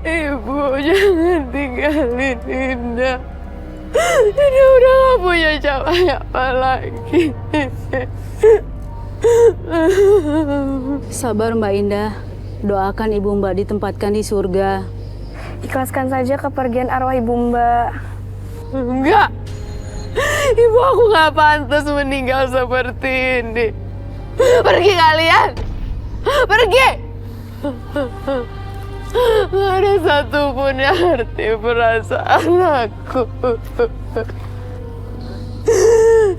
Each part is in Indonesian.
Ibu, jangan tinggalin Indah. Indah udah gak punya siapa lagi. Sabar Mbak Indah. Doakan ibu Mbak ditempatkan di surga. Ikhlaskan saja kepergian arwah ibu Mbak. Enggak. Ibu aku gak pantas meninggal seperti ini. Pergi kalian. Pergi. Gak ada satupun yang ngerti perasaan aku.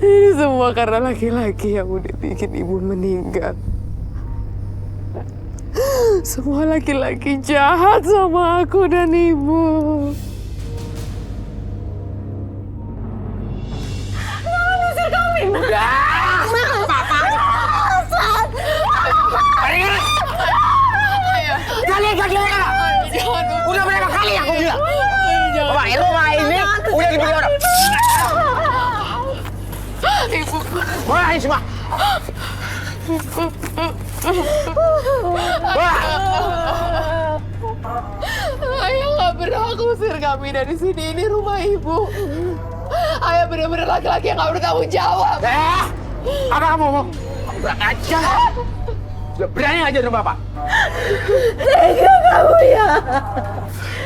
Ini semua karena laki-laki yang udah bikin ibu meninggal. Semua laki-laki jahat sama aku dan ibu. Jangan usir kami. Papa. Kalian udah berapa kali aku bilang? Bapak, lu ini udah dibeli orang. Ibu. Mulai semua. Ayah nggak berhak usir kami dari sini. Ini rumah ibu. Ayah benar-benar laki-laki yang nggak bertanggung jawab. Apa kamu mau? Kurang ajar. Udah berani aja dengan bapak. Tega kamu ya.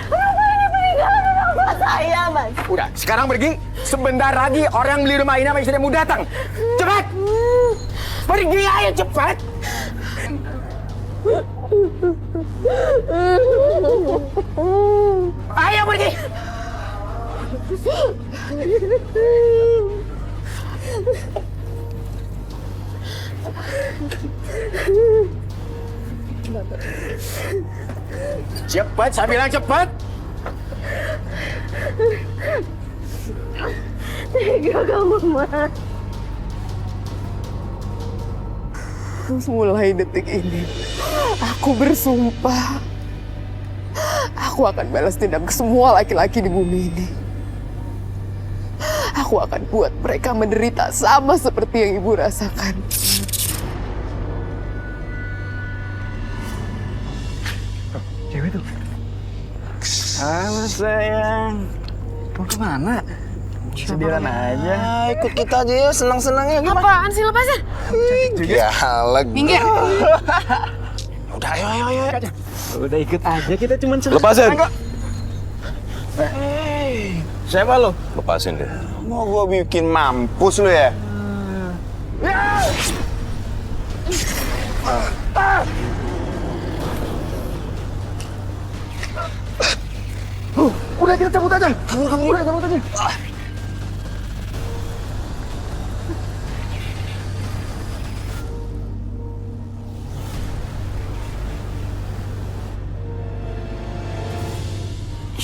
Rumah ini peninggalan orang tua saya, Mas. Udah, sekarang pergi. Sebentar lagi orang yang beli rumah ini sama istrimu datang. Cepat. Pergi ayo cepat. Ayo pergi. Cepat, saya bilang cepat. Tega kamu, Mas. Mulai detik ini, aku bersumpah. Aku akan balas dendam ke semua laki-laki di bumi ini. Aku akan buat mereka menderita sama seperti yang ibu rasakan. Cewek tuh. Halo sayang. Mau kemana? Sendirian aja. Ikut kita aja ya, senang-senangnya. Apaan sih, lepasin? Galak. Minggir. Udah, ayo. Udah ikut aja, kita cuma senang. Lepasin. Siapa lo? Lepasin deh. Mau gua bikin mampus lo ya? Udah kita cabut aja. Udah cabut aja.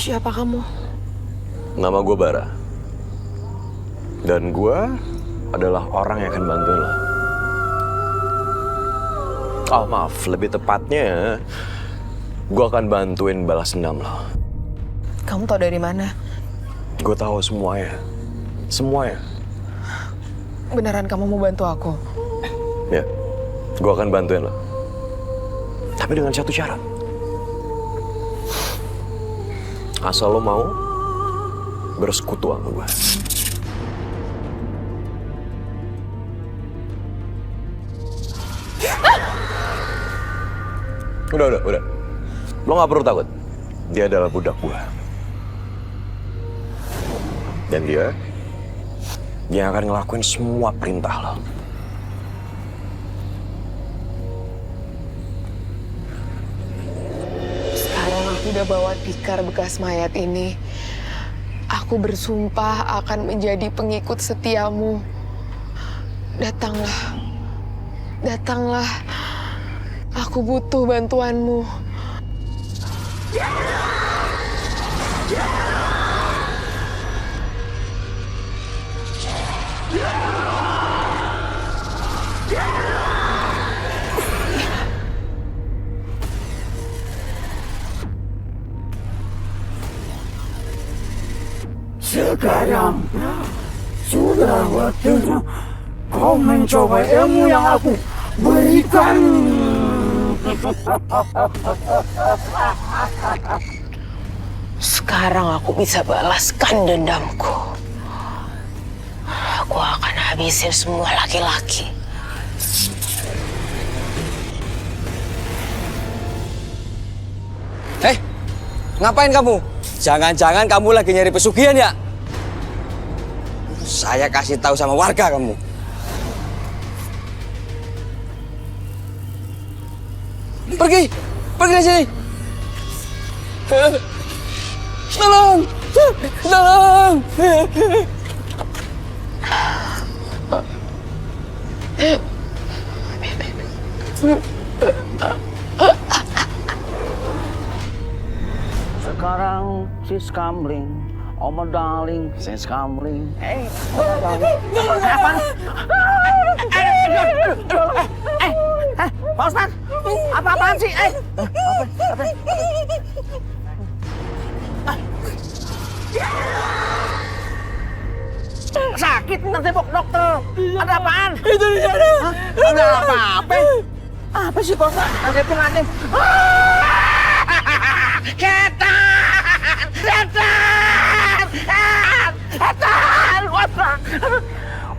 Siapa kamu? Nama gue Bara. Dan gue adalah orang yang akan bantuin lo. Oh maaf, lebih tepatnya gue akan bantuin balas dendam lo. Kamu tahu dari mana? Gue tahu semuanya. Semuanya. Beneran kamu mau bantu aku? Ya, gue akan bantuin lo. Tapi dengan satu syarat. Asal lo mau bersekutu sama gue. Udah. Lo gak perlu takut. Dia adalah budak gue. Dan dia akan ngelakuin semua perintah lo. Sekarang aku udah bawa tikar bekas mayat ini. Aku bersumpah akan menjadi pengikut setiamu. Datanglah. Datanglah. Aku butuh bantuanmu. Sekarang sudah waktunya kau mencoba ilmu yang aku berikan Sekarang aku bisa balaskan dendamku. Aku akan habisin semua laki-laki. Ngapain kamu? Jangan-jangan kamu lagi nyari pesugihan ya? Saya kasih tahu sama warga kamu. Pergi dari sini. Tolong. Sekarang she's coming, oh my darling, she's coming. Pak Usman, apa-apaan sih? Sakit nanti dokter. Ada apaan? Itu di sana. Ada apa-apa? Apa sih Pak Usman? Nanti pengantin.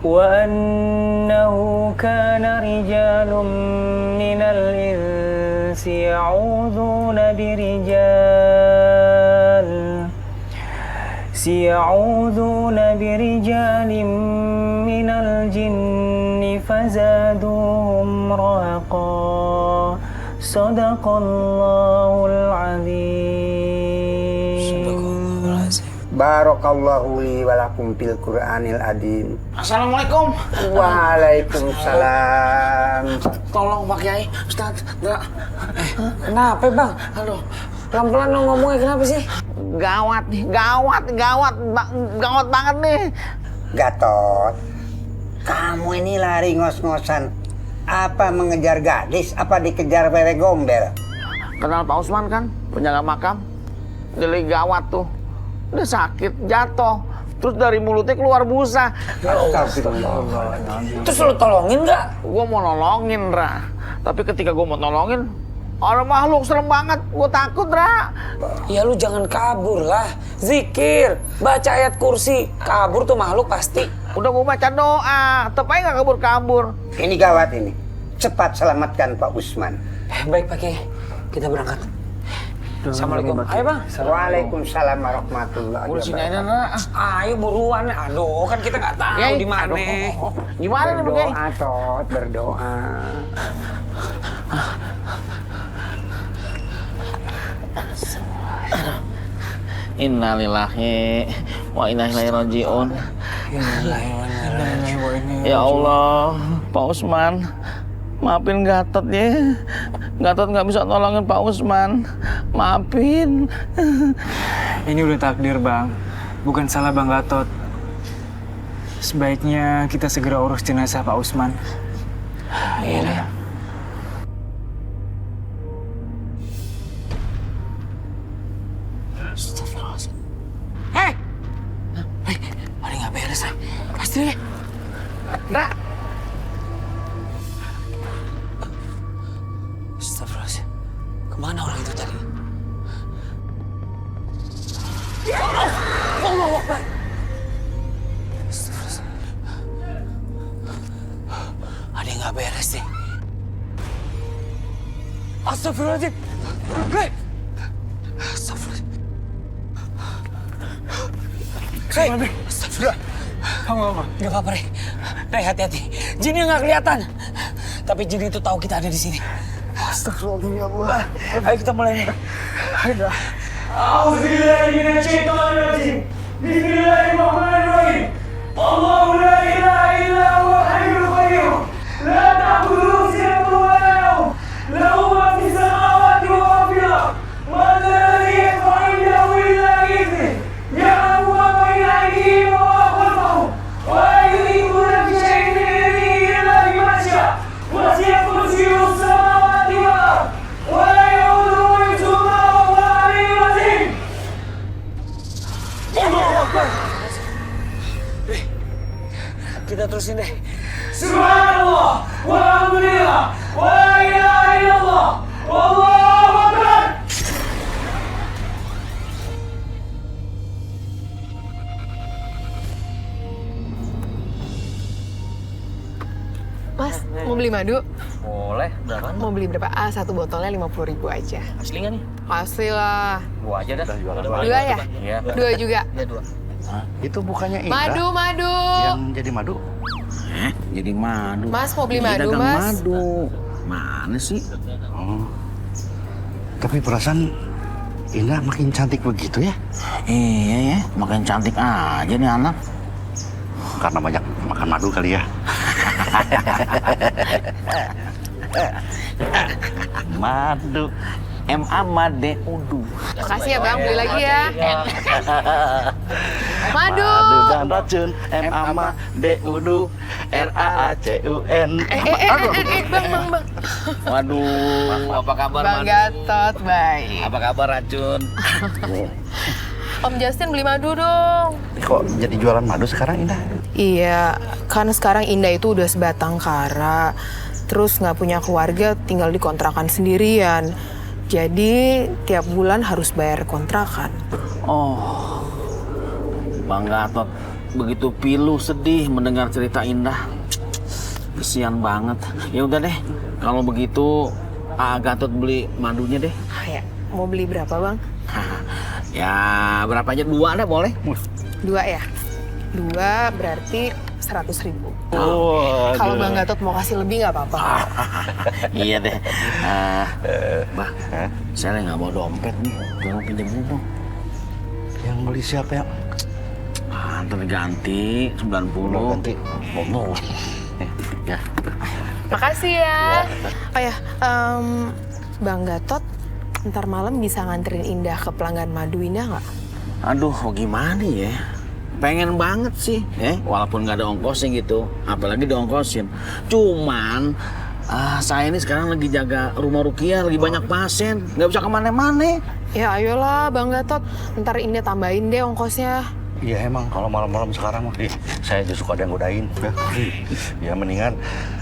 وأنه كان رجال من الإنس يعوذون برجال من الجن فزادوهم رهقا صدق الله العظيم. Barakallahu li walakum fil Qur'anil Adim. Assalamualaikum. Waalaikumsalam. Tolong Pak Kiai, Ustaz. Kenapa bang? Halo. Pelan-pelan dong ngomongnya, kenapa sih? Gawat nih, gawat banget nih. Gatot, kamu ini lari ngos-ngosan. Apa mengejar gadis? Apa dikejar wewe gombel? Kenal Pak Usman kan, penjaga makam? Dia lagi gawat tuh. Udah sakit, jatuh. Terus dari mulutnya keluar busa. Terus lu tolongin nggak? Gue mau nolongin, Ra. Tapi ketika gue mau nolongin, ada makhluk serem banget. Gue takut, Ra. Ya lu jangan kabur lah. Zikir, baca ayat kursi. Kabur tuh makhluk pasti. Udah gue baca doa, tetep aja nggak kabur-kabur. Ini gawat ini. Cepat selamatkan Pak Usman. Baik Pak Kiai, kita berangkat. Assalamualaikum. Ayo bang. Waalaikumsalam warahmatullahi wabarakatuh. Ayo buruan. Aduh kan kita nggak tahu di mana. Gimana nih Pak Kiai? Berdoa, Tot, berdoa. Innalillahi wa inna ilaihi rajiun. Ya Allah, Pak Usman, maafin Gatot ya. Gatot nggak bisa nolongin Pak Usman. Maafin. Ini udah takdir bang, bukan salah Bang Gatot. Sebaiknya kita segera urus jenazah Pak Usman. Iya. Hei, ada nggak beres ya? Pasti. Ra. Astagfirullahaladzim. Kemana orang itu tadi? Allah Akbar. Astagfirullahaladzim. Ada yang nggak beres nih. Astagfirullahaladzim. Rey. Astagfirullahaladzim. Rey. Astagfirullah. Kamu apa? Gak apa-apa, Rey. Rey, hati-hati. Jinnya nggak kelihatan. Tapi jin itu tahu kita ada di sini. Astagfirullahaladzim, ya Allah. Ayo kita mulai nih. Ayo. A'udzubillahiminasyaitonirrajim. Bismillahirrahmanirrahim. Allahu la ilaha illa huwa hayyul qayyum. La ta'khudhuhu sinatun wa la nawm. Lahu ma fis samawati wa ma fil ardh. Man dhalladhi yashfa'u 'indahu illa bi'idhnihi. Ya'lamu ma bayna aydihim wa ma khalfahum. Wa la yuhituna bi shay'in min 'ilmihi illa bima sha'a. Wasi'a kursiyyuhu as-samawati wal ardh. Wa la ya'uduhu hifdhuhuma wa huwa al-'aliyyul 'azim. Allahu Akbar. Kita terusin deh. Subhanallah, walhamdulillah, wa la ilaha illallah, Mas, mau beli madu? Boleh, berapa? Mau beli berapa? Satu botolnya 50.000 aja. Asli nggak nih? Asli lah. 2 aja dah. Dua ya? Iya. 2 juga. Iya 2. Itu bukannya Indra Madu. yang jadi madu? Jadi madu. Mas mau beli Iya, madu, dagang Mas? madu. Mana sih? Tapi perasaan Indra makin cantik begitu ya? Iya ya, makin cantik aja nih anak. Karena banyak makan madu kali ya. Madu. Made udu. Makasih ya Bang, beli lagi ya. Madu. Madu dan racun. MAMADUDU RAACUN. Bang. Waduh, apa kabar Bang Madu? Gatot, baik. Apa kabar racun? Om Justin beli madu dong. Kok jadi jualan madu sekarang Indah? Iya, kan sekarang Indah itu udah sebatang kara. Terus nggak punya keluarga, tinggal di kontrakan sendirian. Jadi tiap bulan harus bayar kontrakan. Oh, Bang Gatot begitu pilu sedih mendengar cerita Indah. Kesian banget. Ya udah deh, kalau begitu Gatot beli madunya deh. Ya, mau beli berapa Bang? Ya berapa aja, 2 deh boleh. 2 ya? 2 berarti 100.000. Oh, Kalau Bang Gatot mau kasih lebih nggak apa-apa. Iya deh. Bah, saya nggak mau dompet nih. Tolong pinjam dulu. Yang beli siapa ya? Ntar ganti 90. Ganti. Ngomong. Ya. Makasih ya. Oh ya, Bang Gatot ntar malam bisa nganterin Indah ke pelanggan madu Indah nggak? Aduh, gimana ya? Pengen banget sih, walaupun nggak ada ongkosnya gitu, apalagi diongkosin. Cuman saya ini sekarang lagi jaga rumah Rukiah, lagi banyak pasien, nggak bisa kemana-mana. Ya ayolah Bang Gatot, ntar Indah tambahin deh ongkosnya. Iya emang kalau malam-malam sekarang mah, saya justru ada yang godain. Ya mendingan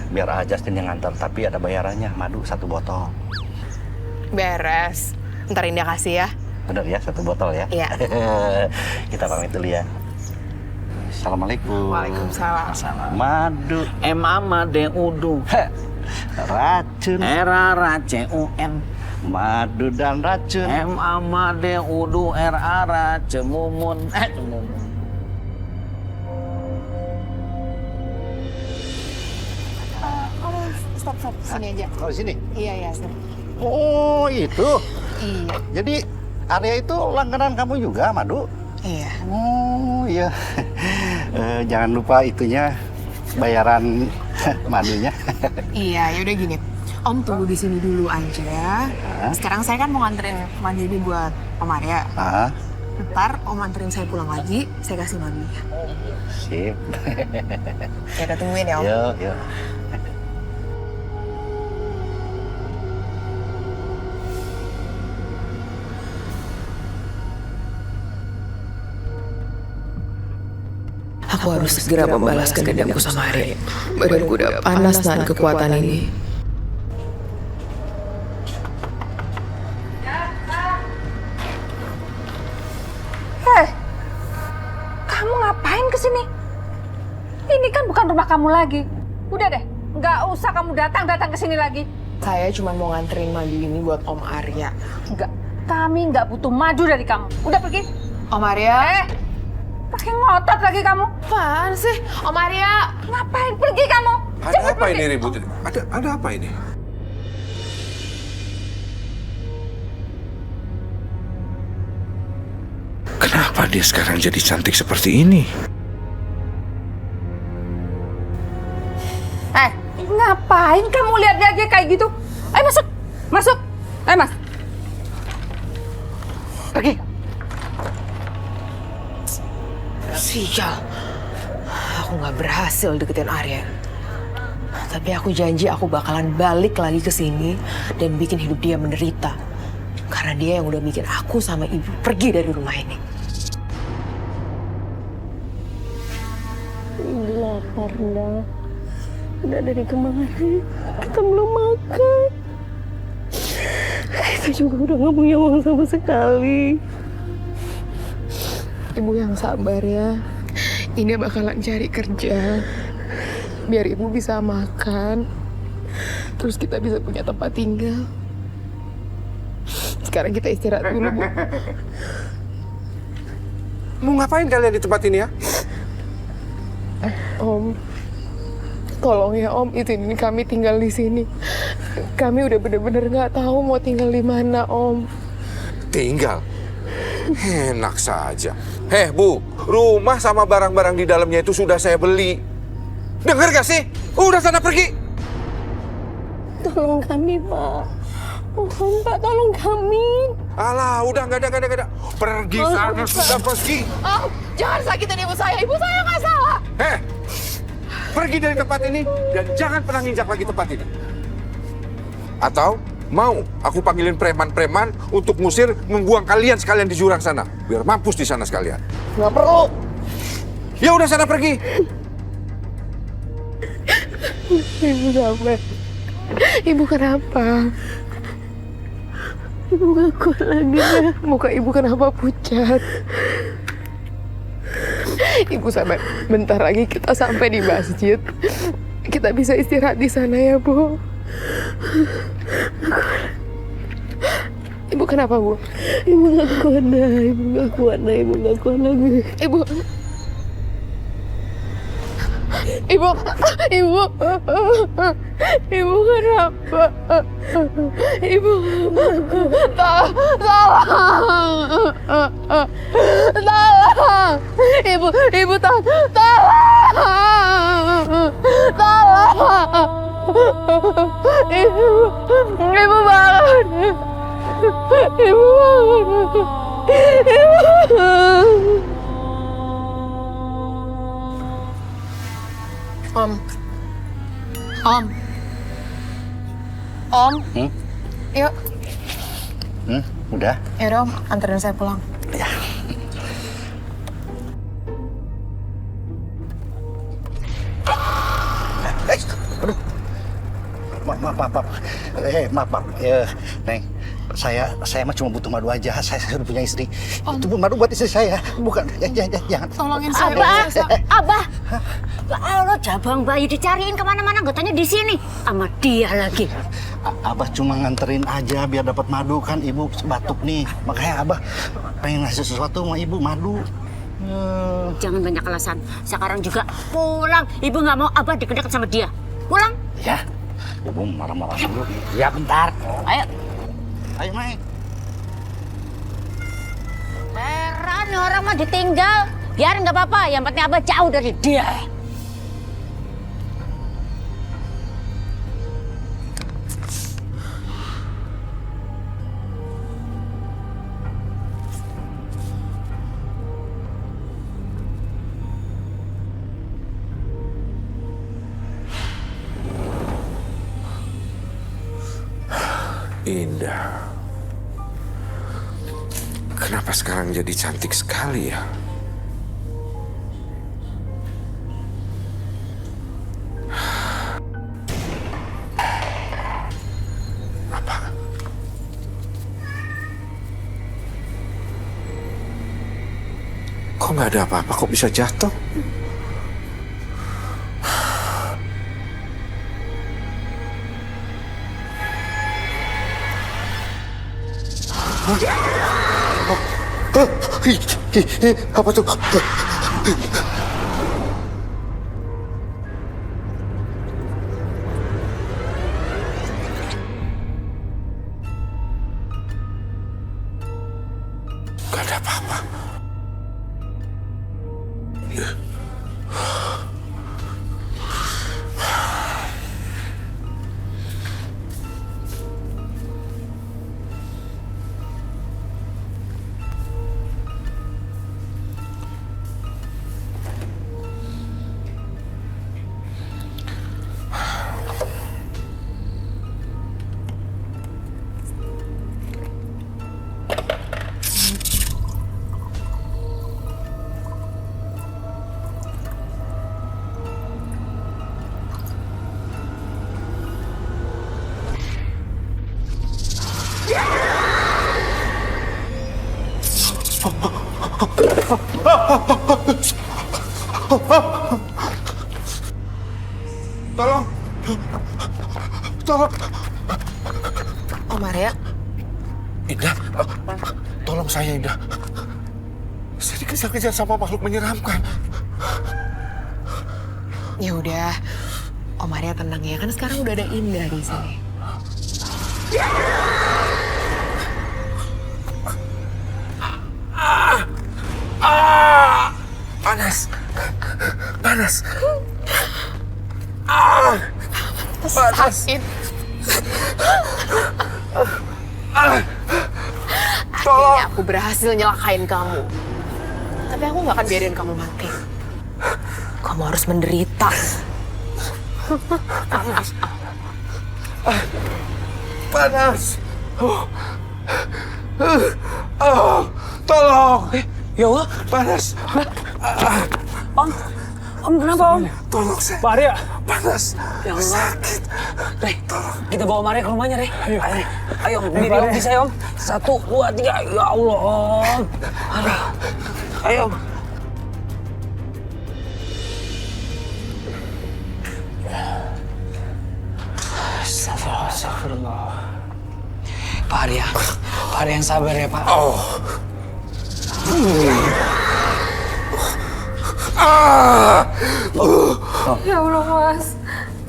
biar Justin yang ngantar, tapi ada bayarannya, madu 1 botol. Beres, ntar Indah kasih ya. Bener ya, 1 botol ya? Iya. Kita pamit dulu ya. Assalamualaikum. Waalaikumsalam. Madu. MAMADUDU. Racun. RAACUN. Madu dan racun. MAMADUDU RAACUN. Cemumun. Stop, sini aja. Oh di sini? Iya, sini. Oh itu. Iya. Jadi area itu langganan kamu juga, Madu? Iya. Oh iya. Jangan lupa itunya bayaran madunya. Iya, yaudah gini. Om tunggu di sini dulu aja. Sekarang saya kan mau nganterin madu ini buat Om Arya. Ntar Om anterin saya pulang lagi, saya kasih madunya. Sip. Ya udah tungguin ya Om. Yuk. Aku harus segera membalaskan dendamku sama Arya. Badanku udah panas nahan kekuatan ini. Hei, kamu ngapain kesini? Ini kan bukan rumah kamu lagi. Udah deh, nggak usah kamu datang ke sini lagi. Saya cuma mau nganterin madu ini buat Om Arya. Enggak, kami nggak butuh madu dari kamu. Udah pergi. Om Arya. Pakai ngotot lagi kamu. Apaan sih? Om Arya. Ngapain pergi kamu? Ada apa ini ribut? Ada apa ini? Kenapa dia sekarang jadi cantik seperti ini? Ngapain kamu lihat dia kayak gitu? Ayo masuk. Ayo mas. Pergi. Sial. Aku nggak berhasil deketin Arya. Tapi aku janji aku bakalan balik lagi ke sini dan bikin hidup dia menderita. Karena dia yang udah bikin aku sama ibu pergi dari rumah ini. Ibu lapar, Nda. Udah dari kemarin kita belum makan. Kita juga udah nggak punya uang sama sekali. Ibu yang sabar ya. Ini bakalan cari kerja. biar ibu bisa makan. Terus kita bisa punya tempat tinggal. Sekarang kita istirahat dulu, Bu. Mau ngapain kalian di tempat ini ya? Om, tolong ya Om, izinin kami tinggal di sini. Kami udah bener-bener nggak tahu mau tinggal di mana, Om. Tinggal? Enak saja. Bu, rumah sama barang-barang di dalamnya itu sudah saya beli. Dengar gak sih? Udah sana pergi. Tolong kami, Pak. Mohon, Pak, tolong kami. Alah, udah nggak ada. Pergi sana, sudah pergi. Om, jangan sakitin ibu saya. Ibu saya nggak salah. Pergi dari tempat ini dan jangan pernah nginjak lagi tempat ini. Atau mau aku panggilin preman-preman untuk ngusir, membuang kalian sekalian di jurang sana, biar mampus di sana sekalian. Nggak perlu. Ya udah sana pergi. Ibu sampai. Ibu kenapa? Ibu gak kuat lagi ya. Muka ibu kenapa pucat? Ibu sampai bentar lagi kita sampai di masjid. Kita bisa istirahat di sana ya, Bu. Ibu kenapa, Bu? Ibu gak kuat dah. Ibu gak kuat dah. Ibu gak kuat lagi. Ibu kenapa? Ibu tolong. Ibu tolong. Ibu bangun. Om. Yuk. Udah? Ya Om, anterin saya pulang. Ya. Aduh. Maaf. Maaf. Neng, saya mah cuma butuh madu aja. Saya sudah punya istri. Itu pun madu buat istri saya. Bukan, jangan. Tolongin saya. Abah. Ya Allah, jabang bayi dicariin kemana-mana, gak tanya di sini. Sama dia lagi. Abah cuma nganterin aja biar dapat madu, kan ibu batuk nih. Makanya Abah pengen ngasih sesuatu sama ibu, madu. Jangan banyak alasan. Sekarang juga pulang. Ibu nggak mau Abah deket-deket sama dia. Pulang. Ya. Ibu marah-marah dulu. Ya bentar. Ayo. Ayo, Mai. Heran orang mah ditinggal. Biarin nggak apa-apa. Yang penting Abah jauh dari dia. Indah. Kenapa sekarang jadi cantik sekali ya? Apa? Kok nggak ada apa-apa? Kok bisa jatuh? Apa tuh? Gak ada apa-apa. Tolong. Om Arya, Indah, tolong saya, Indah. Saya dikejar-kejar sama makhluk menyeramkan. ya udah. Om Arya tenang ya, kan sekarang udah ada Indah di sini. Panas. Panas. Panas. Sakit. Akhirnya aku berhasil nyelakain kamu. Tapi aku gak akan biarin kamu mati. Kamu harus menderita. Panas. Panas. Tolong. Ya Allah. Panas. Om kenapa Om? Tolong saya. Pak Arya. Panas. Ya Allah. Sakit. Rey, kita bawa Maria ke rumahnya, Rey. Ayo, berdiri Om, bisa ya Om? 1, 2, 3. Ya Allah, Om. Ayo. Astagfirullah. Pak Arya yang sabar ya Pak. Ya Allah, Mas.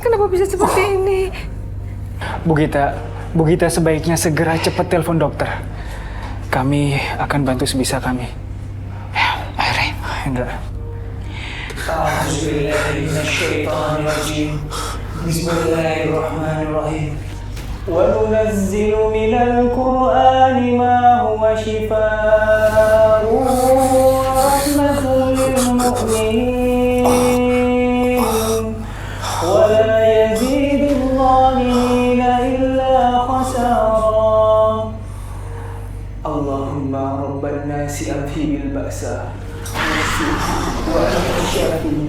Kenapa bisa seperti ini? Bu Gita sebaiknya segera cepat telepon dokter. Kami akan bantu sebisa kami. Ayo, Rey. Indra. Bismillahirrahmanirrahim. وَنُنَزِّلُ مِنَ الْقُرْآنِ مَا هُوَ شِفَاءٌ وَرَحْمَةٌ لِلْمُؤْمِنِينَ وَلَا يَزِيدُ الظَّالِمِينَ إِلَّا خَسَارًا اللهم رب الناس أذهب البأس وأنت الشافي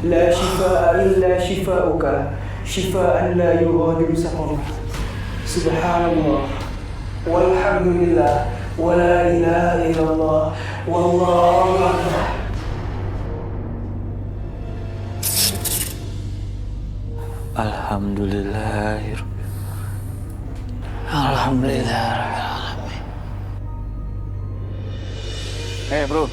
لا شفاء إلا شفاؤك شفاء لا يغادر سقما Subhanallah, walhamdulillah, wa la ilaha illallah, wallahu akbar. Alhamdulillah. Alhamdulillah. Bro,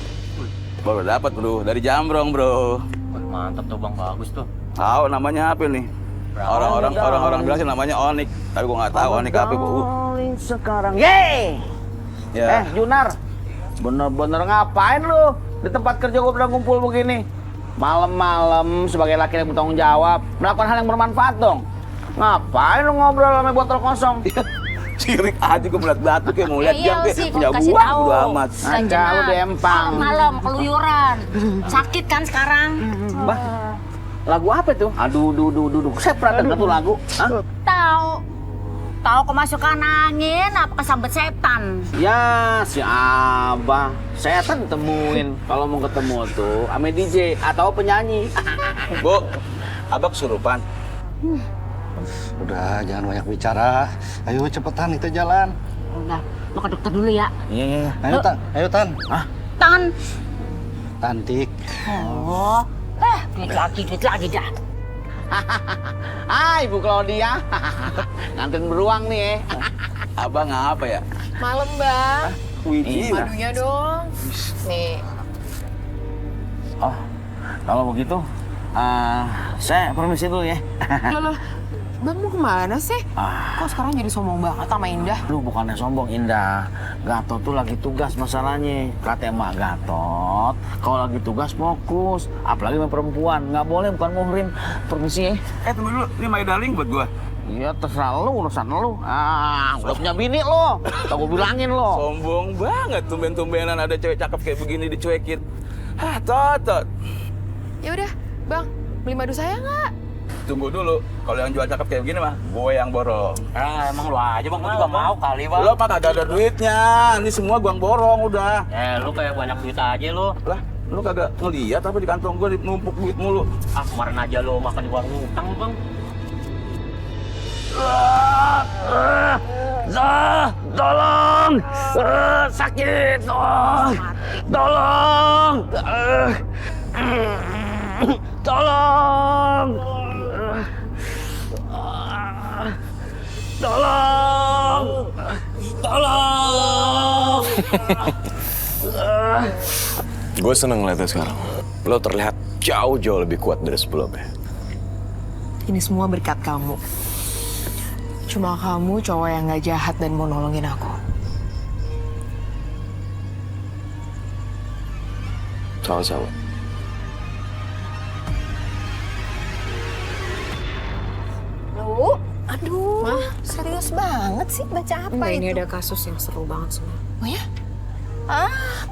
baru dapat bro dari Jambrong bro. Mantap tuh bang, bagus tuh. Tahu namanya apa nih? Orang bilang sih namanya Onik, tapi gua nggak tahu Onik apa bu. Sekarang, yeay. Ya. Junar, bener-bener ngapain lu di tempat kerja gua pada ngumpul begini? Malam-malam sebagai laki yang bertanggung jawab, melakukan hal yang bermanfaat dong. Ngapain lu ngobrol sama botol kosong? Sirik aja gua melihat batu kayak mau lihat jam kayak punya gua udah amat. Aja lu dempang. Malam keluyuran. Sakit kan sekarang? Bah, lagu apa tuh? Aduh, saya pernah denger tuh lagu. Tahu kemasukan angin apa kesambet setan? Ya, si Abah. Setan temuin kalau mau ketemu tuh ame DJ atau penyanyi. Bu, Abah kesurupan. Udah, jangan banyak bicara. Ayo cepetan kita jalan. Udah, mau ke dokter dulu ya. Iya. Ayo Tan. Tan. Tantik. Oh, duit lagi dah. Hai Bu Claudia. Nganterin beruang nih. Abang ngapa ya? Malam, Bang. Madunya dong. Nih. Oh, kalau begitu, saya permisi dulu ya. Loh, Bang mau kemana sih? Kok sekarang jadi sombong banget sama Indah? Lu bukannya sombong, Indah. Gatot tuh lagi tugas masalahnya. Kata emak Gatot, kalau lagi tugas fokus. Apalagi sama perempuan, nggak boleh bukan muhrim. Permisi ya. Tunggu dulu, ini my darling buat gua. Iya, terserah lu, urusan lu. Udah punya bini lo. Tak gua bilangin lo. Sombong banget, tumben-tumbenan ada cewek cakep kayak begini dicuekin. Tot. Ya udah, Bang, beli madu saya nggak? Tunggu dulu, kalau yang jual cakep kayak begini mah, gue yang borong. Emang lu aja bang, gua juga mau kali bang. Lo mah kagak ada duitnya, ini semua gua yang borong udah. Lu kayak banyak duit aja lu. Lah, lu kagak ngeliat apa di kantong gua numpuk duit mulu. Kemarin aja lu makan di warung utang bang. Tolong! Sakit! Tolong! Tolong! Tolong! Tolong! Gue seneng ngeliatnya sekarang. Lo terlihat jauh-jauh lebih kuat dari sebelumnya. Ini semua berkat kamu. Cuma kamu cowok yang gak jahat dan mau nolongin aku. Sama-sama. Lu, aduh, serius banget sih baca apa Enggak, itu? ini ada kasus yang seru banget semua. Oh ya?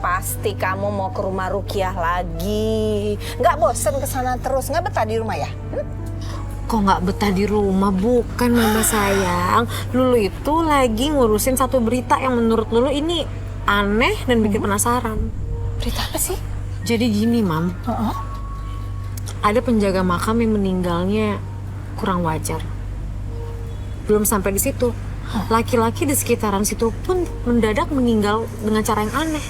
Pasti kamu mau ke rumah Rukiah lagi. Nggak bosen ke sana terus, nggak betah di rumah ya? Kok nggak betah di rumah? Bukan, Mama sayang. Lulu itu lagi ngurusin satu berita yang menurut Lulu ini aneh dan bikin penasaran. Berita apa sih? Jadi gini, Mam. Ada penjaga makam yang meninggalnya kurang wajar. Belum sampai di situ. Laki-laki di sekitaran situ pun mendadak meninggal dengan cara yang aneh.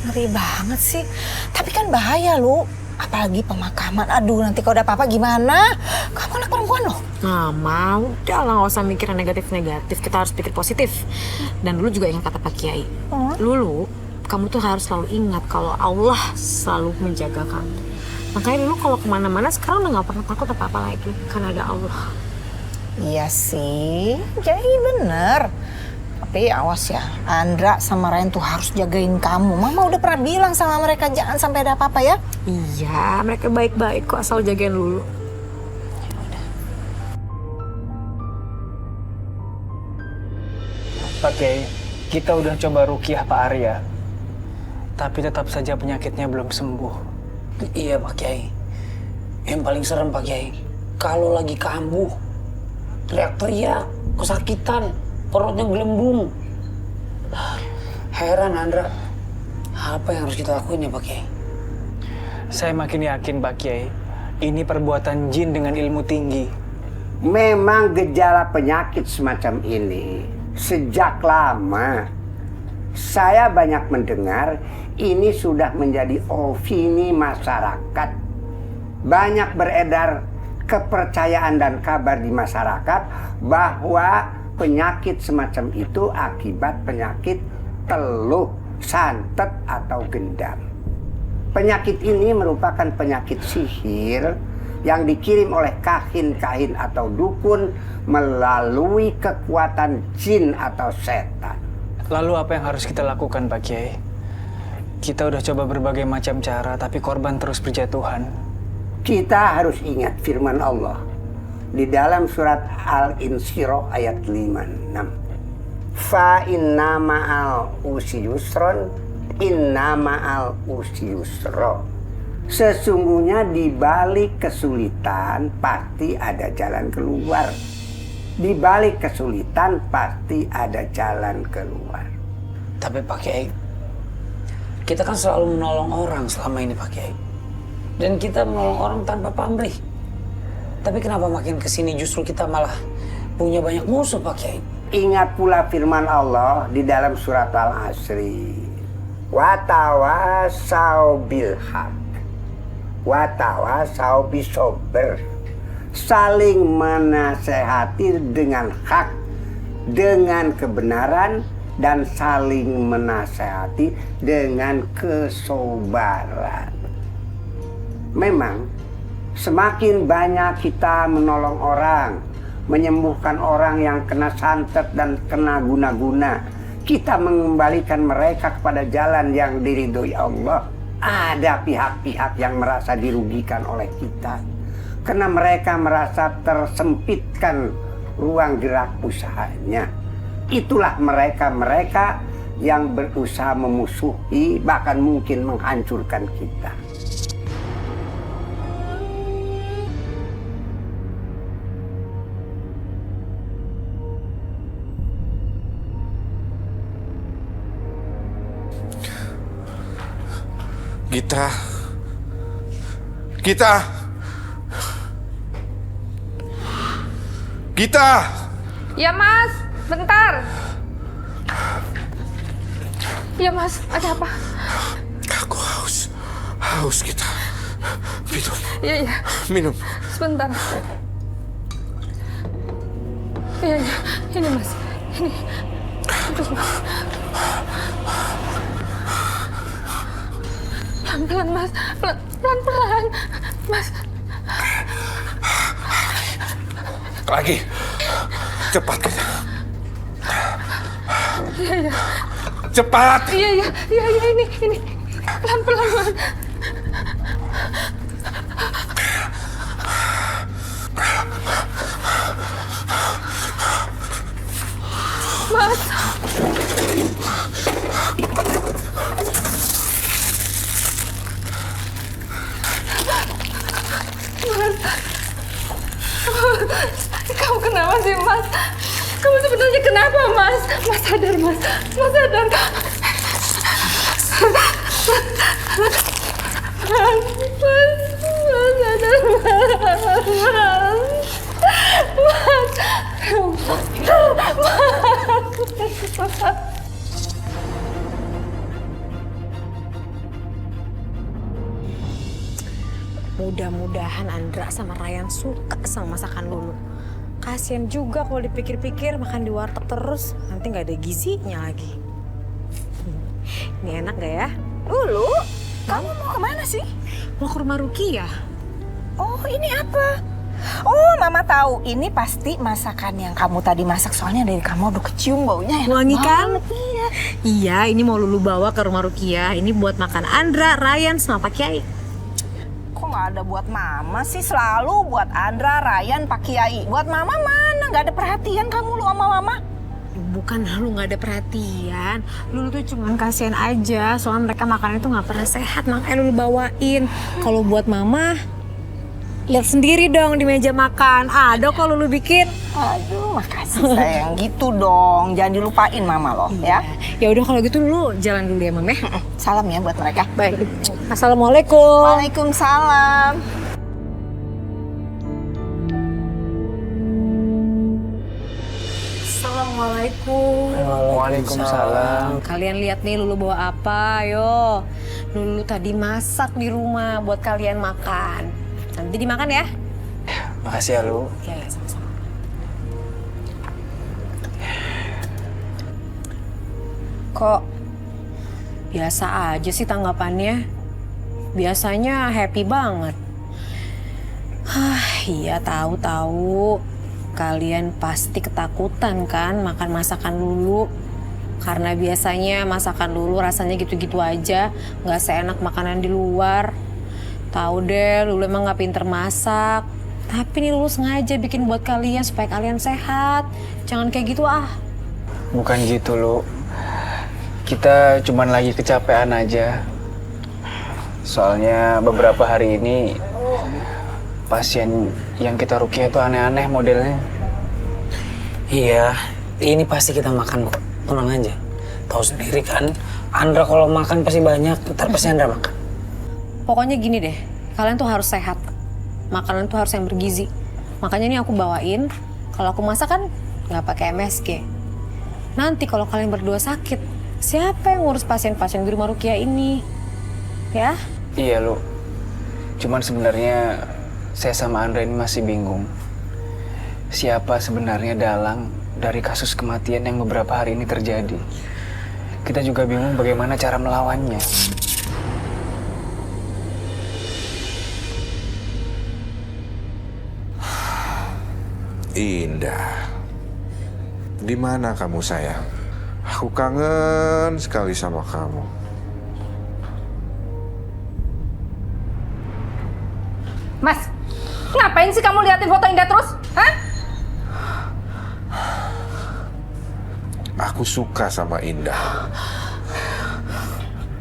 Ngeri banget sih. Tapi kan bahaya, Lu. Apalagi pemakaman. Aduh, nanti kalau ada apa-apa gimana? Kamu anak perempuan loh. Mama, udah lah, nggak usah mikir yang negatif-negatif. Kita harus pikir positif. Dan Lulu juga ingat kata Pak Kiai. Lulu, kamu tuh harus selalu ingat kalau Allah selalu menjaga kamu. Makanya Lulu kalau kemana-mana sekarang udah nggak pernah takut apa-apa lagi. Karena ada Allah. Iya sih, jadi bener. Tapi awas ya, Andra sama Ryan tuh harus jagain kamu. Mama udah pernah bilang sama mereka jangan sampai ada apa-apa ya. Iya, mereka baik-baik kok asal jagain Lulu. Pak Kiai, kita udah coba rukiah Pak Arya. Tapi tetap saja penyakitnya belum sembuh. Iya Pak Kiai. Yang paling serem Pak Kiai, kalau lagi kambuh, teriak-teriak, kesakitan, perutnya gelembung. Heran Andra, apa yang harus kita lakuin ya Pak Kiai? Saya makin yakin Pak Kiai, ini perbuatan jin dengan ilmu tinggi. Memang gejala penyakit semacam ini sejak lama. Saya banyak mendengar ini sudah menjadi opini masyarakat. Banyak beredar kepercayaan dan kabar di masyarakat bahwa penyakit semacam itu akibat penyakit teluh, santet, atau gendam. Penyakit ini merupakan penyakit sihir yang dikirim oleh kahin-kahin atau dukun melalui kekuatan jin atau setan. Lalu apa yang harus kita lakukan Pak Kiai? Kita udah coba berbagai macam cara, tapi korban terus berjatuhan. Kita harus ingat firman Allah di dalam surat Al-Insyirah ayat 56. Fa inna ma'al usri yusron, inna ma'al usri yusra. Sesungguhnya di balik kesulitan pasti ada jalan keluar. Di balik kesulitan pasti ada jalan keluar. Tapi Pak Kiai, kita kan selalu menolong orang selama ini Pak Kiai. Dan kita menolong orang tanpa pamrih. Tapi kenapa makin kesini justru kita malah punya banyak musuh Pak Kiai? Ingat pula firman Allah di dalam surat Al-Asri. Wa tawasau bil haq. Wa tawasau bisobr. Saling menasehati dengan hak, dengan kebenaran, dan saling menasehati dengan kesabaran. Memang semakin banyak kita menolong orang, menyembuhkan orang yang kena santet dan kena guna-guna, kita mengembalikan mereka kepada jalan yang diridhoi Allah. Ada pihak-pihak yang merasa dirugikan oleh kita karena mereka merasa tersempitkan ruang gerak usahanya. Itulah mereka-mereka yang berusaha memusuhi, bahkan mungkin menghancurkan kita. Gita! Ya Mas, bentar. Ya Mas, ada apa? Aku haus Gita. Minum. Iya. Minum. Sebentar. Iya, ini Mas. Ini. Terus Mas. Pelan-pelan Mas. Pelan-pelan. Mas. Lagi. Cepat kita. Iya. Cepat. Iya, ini. Pelan-pelan Mas. Mas. Kamu kenapa sih, Mas? Kamu sebenarnya kenapa, Mas? Mas sadar, Mas. Mas sadar. Mas sadar, Mudah-mudahan Andra sama Ryan suka sama masakan Lulu. Kasian juga kalau dipikir-pikir makan di warteg terus, nanti nggak ada gizinya lagi. Ini enak gak ya? Lulu, kamu mau kemana sih? Mau ke rumah Rukia. Oh, ini apa? Oh, Mama tahu. Ini pasti masakan yang kamu tadi masak. Soalnya dari kamu udah kecium baunya enak wangi kan? Iya. Iya, ini mau Lulu bawa ke rumah Rukia. Ini buat makan Andra, Ryan, sama Pak Kiai. Kok nggak ada buat Mama sih? Selalu buat Andra, Ryan, Pak Kiai. Buat Mama mana? Nggak ada perhatian kamu lu sama Mama. Bukan lu nggak ada perhatian. Lulu tuh cuman kasihan aja. Soalnya mereka makannya tuh nggak pernah sehat. Makanya Lulu bawain. Kalau buat Mama, lihat sendiri dong di meja makan. Ada kok Lulu bikin. Aduh, makasih sayang. Gitu dong. Jangan dilupain Mama loh, ya. Ya udah kalau gitu Lulu jalan dulu ya, Mam ya. Salam ya buat mereka. Baik. Assalamualaikum. Waalaikumsalam. Assalamualaikum. Waalaikumsalam. Kalian lihat nih Lulu bawa apa, ayo. Lulu tadi masak di rumah buat kalian makan. Nanti dimakan ya. Makasih ya, Lu. Ya, sama-sama. Kok biasa aja sih tanggapannya? Biasanya happy banget. Iya tahu. Kalian pasti ketakutan kan makan masakan Lulu. Karena biasanya masakan Lulu rasanya gitu-gitu aja. Nggak seenak makanan di luar. Tahu deh, Lulu emang nggak pinter masak. Tapi nih Lulu sengaja bikin buat kalian supaya kalian sehat. Jangan kayak gitu ah. Bukan gitu, Lu. Kita cuman lagi kecapean aja. Soalnya beberapa hari ini pasien yang kita rukia itu aneh-aneh modelnya. Iya, ini pasti kita makan kok. Tenang aja. Tahu sendiri kan, Andra kalau makan pasti banyak. Ntar pasti Andra makan. Pokoknya gini deh, kalian tuh harus sehat. Makanan tuh harus yang bergizi. Makanya nih aku bawain, kalau aku masak kan nggak pakai MSG. Nanti kalau kalian berdua sakit, siapa yang ngurus pasien-pasien di rumah Rukia ini? Ya? Iya, Lu. Cuman sebenarnya saya sama Andra ini masih bingung. Siapa sebenarnya dalang dari kasus kematian yang beberapa hari ini terjadi. Kita juga bingung bagaimana cara melawannya. Indah, di mana kamu sayang? Aku kangen sekali sama kamu. Mas, ngapain sih kamu liatin foto Indah terus? Hah? Aku suka sama Indah.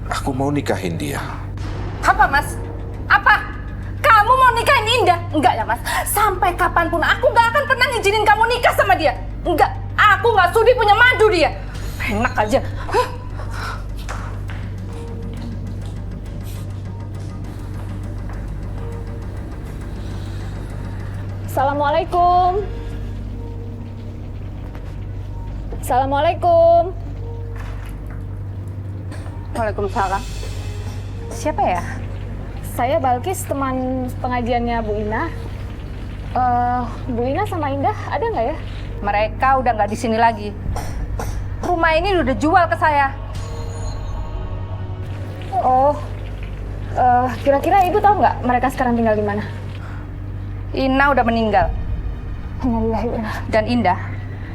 Aku mau nikahin dia. Apa, Mas? Apa? Kamu mau nikahin Indah? Enggak ya, Mas. Sampai kapanpun aku nggak akan pernah ngizinin kamu nikah sama dia. Enggak, aku nggak sudi punya madu dia. Enak aja. Assalamualaikum. Assalamualaikum. Waalaikumsalam. Siapa ya? Saya Balkis, teman pengajiannya Bu Ina. Bu Ina sama Indah ada nggak ya? Mereka udah nggak di sini lagi. Rumah ini udah jual ke saya. Oh, kira-kira Ibu tahu nggak mereka sekarang tinggal di mana? Ina udah meninggal. Dan Indah,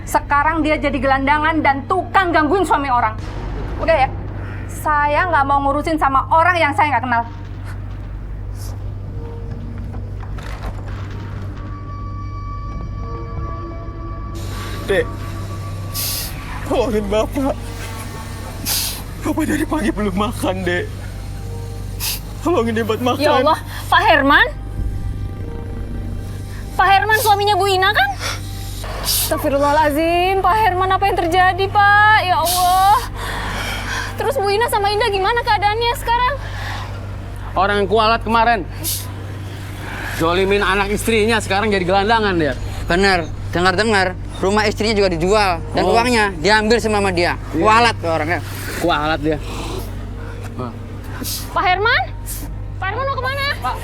sekarang dia jadi gelandangan dan tukang gangguin suami orang. Udah ya, saya nggak mau ngurusin sama orang yang saya nggak kenal. Dek, tolongin Bapak. Bapak dari pagi belum makan, Dek. Tolongin dia buat makan. Ya Allah, Pak Herman? Pak Herman suaminya Bu Ina kan? Astagfirullahaladzim, Pak Herman apa yang terjadi Pak? Ya Allah. Terus Bu Ina sama Indah gimana keadaannya sekarang? Orang yang kualat kemarin. Zolimin anak istrinya, sekarang jadi gelandangan dia. Bener, dengar-dengar rumah istrinya juga dijual dan uangnya diambil sama dia. Kualat tuh orangnya. Kualat dia. Pak Herman? Pak Herman mau kemana? Pak.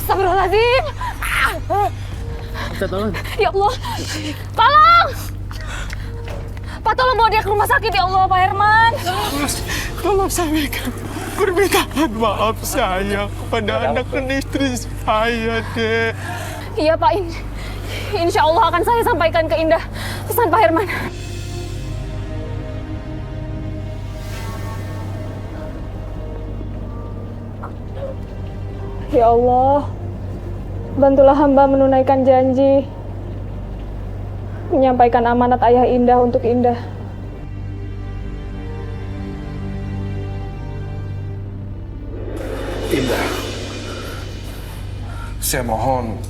Astagfirullahaladzim. Tolong. Ya Allah. Tolong. Pak, tolong bawa dia ke rumah sakit ya Allah, Pak Herman. Tolong sampaikan permintaan maaf saya pada anak dan istri saya, Dek. Iya Pak, insya Allah akan saya sampaikan ke Indah pesan Pak Herman. Ya Allah, bantulah hamba menunaikan janji, menyampaikan amanat ayah Indah untuk Indah. Indah, saya mohon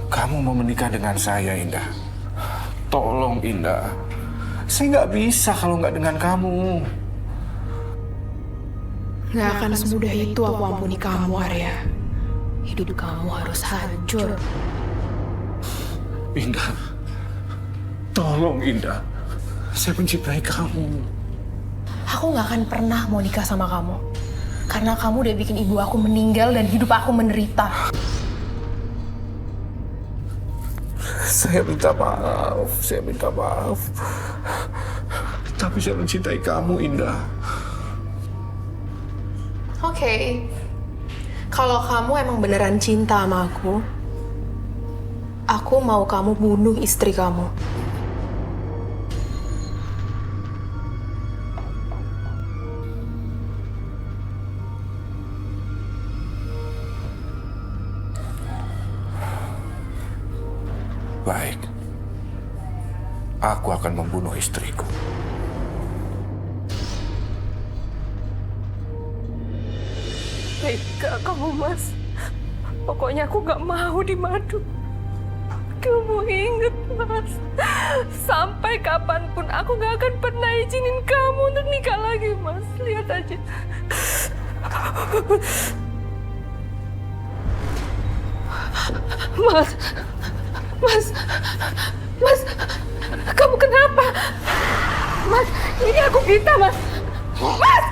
kamu mau menikah dengan saya, Indah. Tolong, Indah. Saya nggak bisa kalau nggak dengan kamu. Nggak akan semudah itu aku ampuni kamu, Arya. Hidup kamu harus hancur. Indah, tolong, Indah. Saya mencintai kamu. Aku nggak akan pernah mau nikah sama kamu. Karena kamu udah bikin ibu aku meninggal dan hidup aku menderita. Saya minta maaf. Tapi saya mencintai kamu, Indah. Oke. Kalau kamu emang beneran cinta sama aku mau kamu bunuh istri kamu. Baik. Aku akan membunuh istriku. Tega kamu, Mas. Pokoknya aku gak mau dimadu. Kamu inget, Mas. Sampai kapanpun aku gak akan pernah izinin kamu untuk nikah lagi, Mas. Lihat aja. Mas, kamu kenapa? Mas, ini aku Gita, Mas. Mas.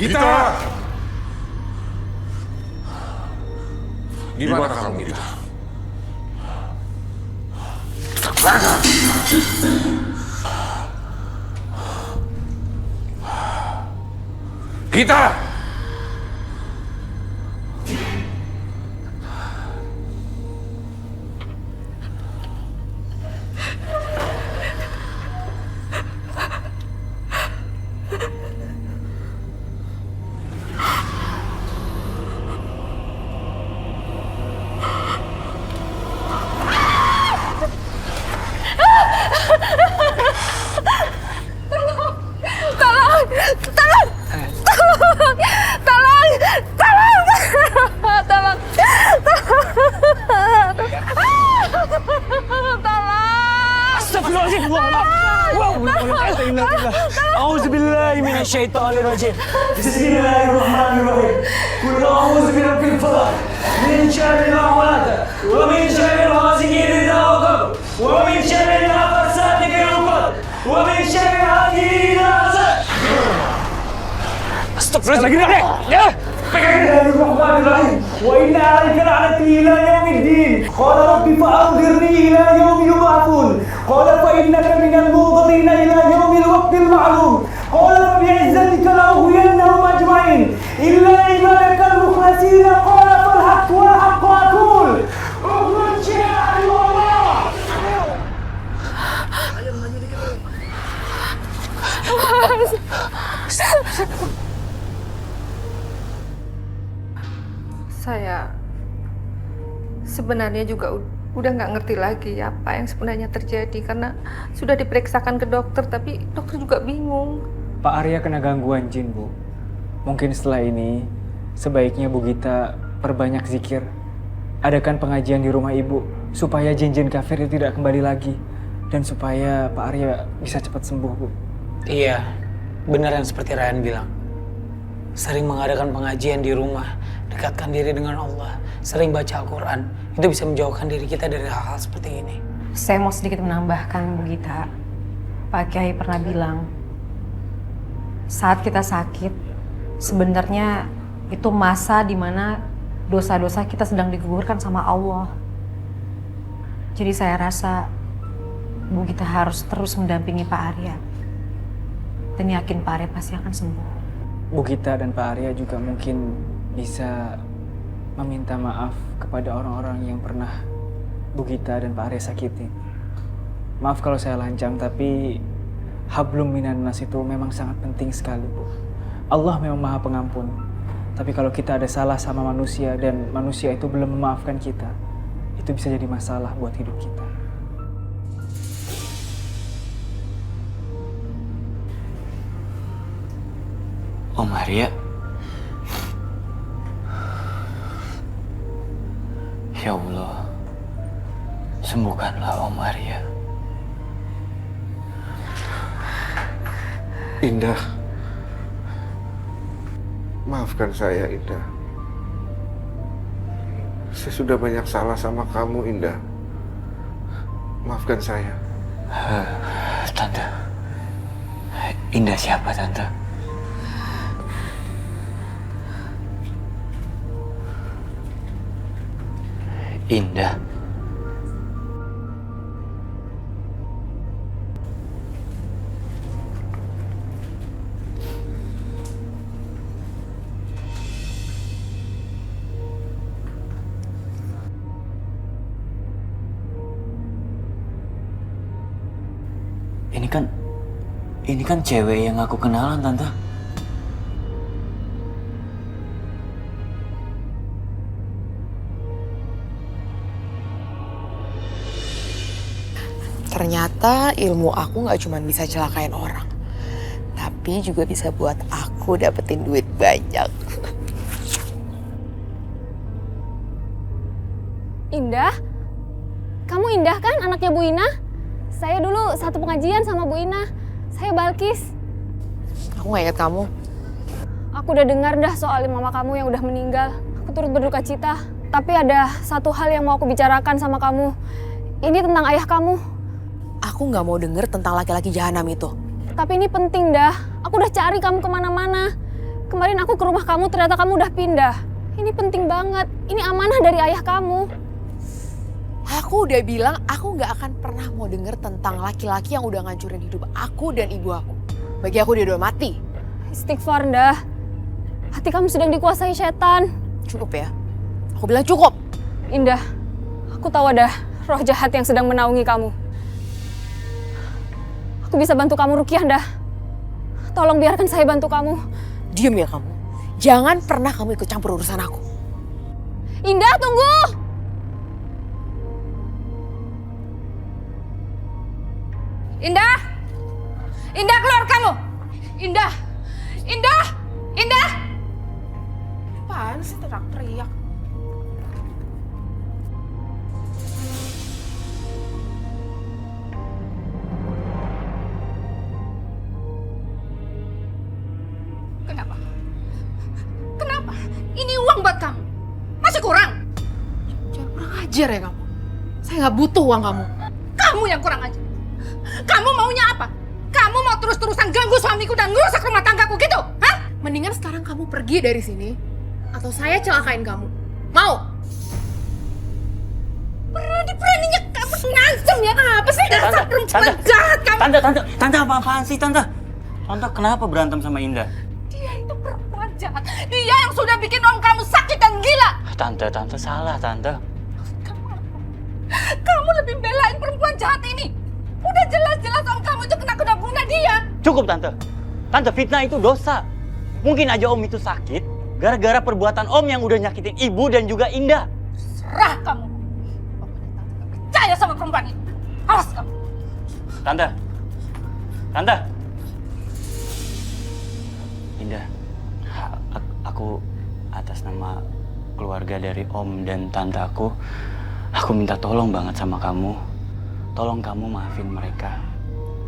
Gita! Di mana kamu, Gita? Gita! Tolong! minasyaitonirrajim. Bismillahirrahmanirrahim. Qul a'udzu birabbil falaq min syarri ma khalaq wa min syarri ghasiqin idza waqab wa min syarri nafasati fil 'uqad wa min syarri hasidin idza hasad. Astagfirullahaladzim. Ya. Bismillahirrahmanirrahim. Wa inna 'alaika la'nati ila yaumiddin. Qala rabbi fa'anzirni ila yaumi yub'atsun. Qala fa innaka minal munzirin ila yaumil waqtil ma'lum. Qala fa bi'izzatika la'ughwiyannahum ajma'in illa ibadakal mukhlasin. Qala fal haqq wal haqq aqul. Ukhruj ya Allah. Saya sebenarnya juga udah nggak ngerti lagi apa yang sebenarnya terjadi karena sudah diperiksakan ke dokter tapi dokter juga bingung. Pak Arya kena gangguan jin, Bu. Mungkin setelah ini sebaiknya Bu Gita perbanyak zikir. Adakan pengajian di rumah Ibu supaya jin-jin kafir itu tidak kembali lagi dan supaya Pak Arya bisa cepat sembuh, Bu. Iya, benar yang seperti Ryan bilang. Sering mengadakan pengajian di rumah, dekatkan diri dengan Allah, sering baca Al-Quran, itu bisa menjauhkan diri kita dari hal-hal seperti ini. Saya mau sedikit menambahkan, Bu Gita. Pak Kiai pernah bilang, saat kita sakit, sebenarnya itu masa di mana dosa-dosa kita sedang digugurkan sama Allah. Jadi saya rasa Bu Gita harus terus mendampingi Pak Arya. Dan yakin Pak Arya pasti akan sembuh. Bu Gita dan Pak Arya juga mungkin bisa meminta maaf kepada orang-orang yang pernah Bu Gita dan Pak Arya sakiti. Maaf kalau saya lancang, tapi hablum minan nas itu memang sangat penting sekali, Bu. Allah memang Maha Pengampun. Tapi kalau kita ada salah sama manusia dan manusia itu belum memaafkan kita, itu bisa jadi masalah buat hidup kita. Om Arya, ya Allah, sembuhkanlah Om Arya. Indah, maafkan saya, Indah. Saya sudah banyak salah sama kamu, Indah. Maafkan saya. Tante, Indah siapa, Tante? Indah. Ini kan cewek yang aku kenalan, Tante. Ternyata ilmu aku nggak cuma bisa celakain orang, tapi juga bisa buat aku dapetin duit banyak. Indah? Kamu Indah kan anaknya Bu Ina? Saya dulu satu pengajian sama Bu Ina. Saya Balkis. Aku nggak ingat kamu. Aku udah dengar dah soal mama kamu yang udah meninggal. Aku turut berduka cita. Tapi ada satu hal yang mau aku bicarakan sama kamu. Ini tentang ayah kamu. Aku nggak mau denger tentang laki-laki jahanam itu. Tapi ini penting dah. Aku udah cari kamu kemana-mana. Kemarin aku ke rumah kamu, ternyata kamu udah pindah. Ini penting banget. Ini amanah dari ayah kamu. Aku udah bilang aku nggak akan pernah mau denger tentang laki-laki yang udah ngancurin hidup aku dan ibu aku. Bagi aku dia udah mati. Istighfar dah. Hati kamu sedang dikuasai setan. Cukup ya. Aku bilang cukup. Indah, aku tahu ada roh jahat yang sedang menaungi kamu. Aku bisa bantu kamu, Rukiah, dah. Tolong biarkan saya bantu kamu. Diam ya kamu. Jangan pernah kamu ikut campur urusan aku. Indah, tunggu! Indah! Indah, keluar kamu! Indah! Indah! Indah! Apaan sih teriak-teriak? Kenapa? Kenapa? Ini uang buat kamu. Masih kurang? Jangan kurang ajar ya kamu. Saya nggak butuh uang kamu. Kamu yang kurang ajar. Kamu maunya apa? Kamu mau terus-terusan ganggu suamiku dan ngerusak rumah tanggaku gitu? Hah? Mendingan sekarang kamu pergi dari sini atau saya celakain kamu. Mau? Berani-beraninya kamu ngancem ya? Apa sih dasar perempuan jahat kamu? Tante apa-apaan sih Tante? Tante kenapa berantem sama Indah? Dia itu perempuan jahat. Dia yang sudah bikin om kamu sakit dan gila. Tante salah Tante. Kamu lebih belain perempuan jahat ini. Udah jelas-jelas om kamu itu kena guna dia. Cukup Tante. Tante, fitnah itu dosa. Mungkin aja om itu sakit gara-gara perbuatan om yang udah nyakitin ibu dan juga Indah. Serah kamu. Percaya sama perempuan itu. Awas kamu. Tante. Indah, aku atas nama keluarga dari om dan tante aku minta tolong banget sama kamu. Tolong kamu maafin mereka.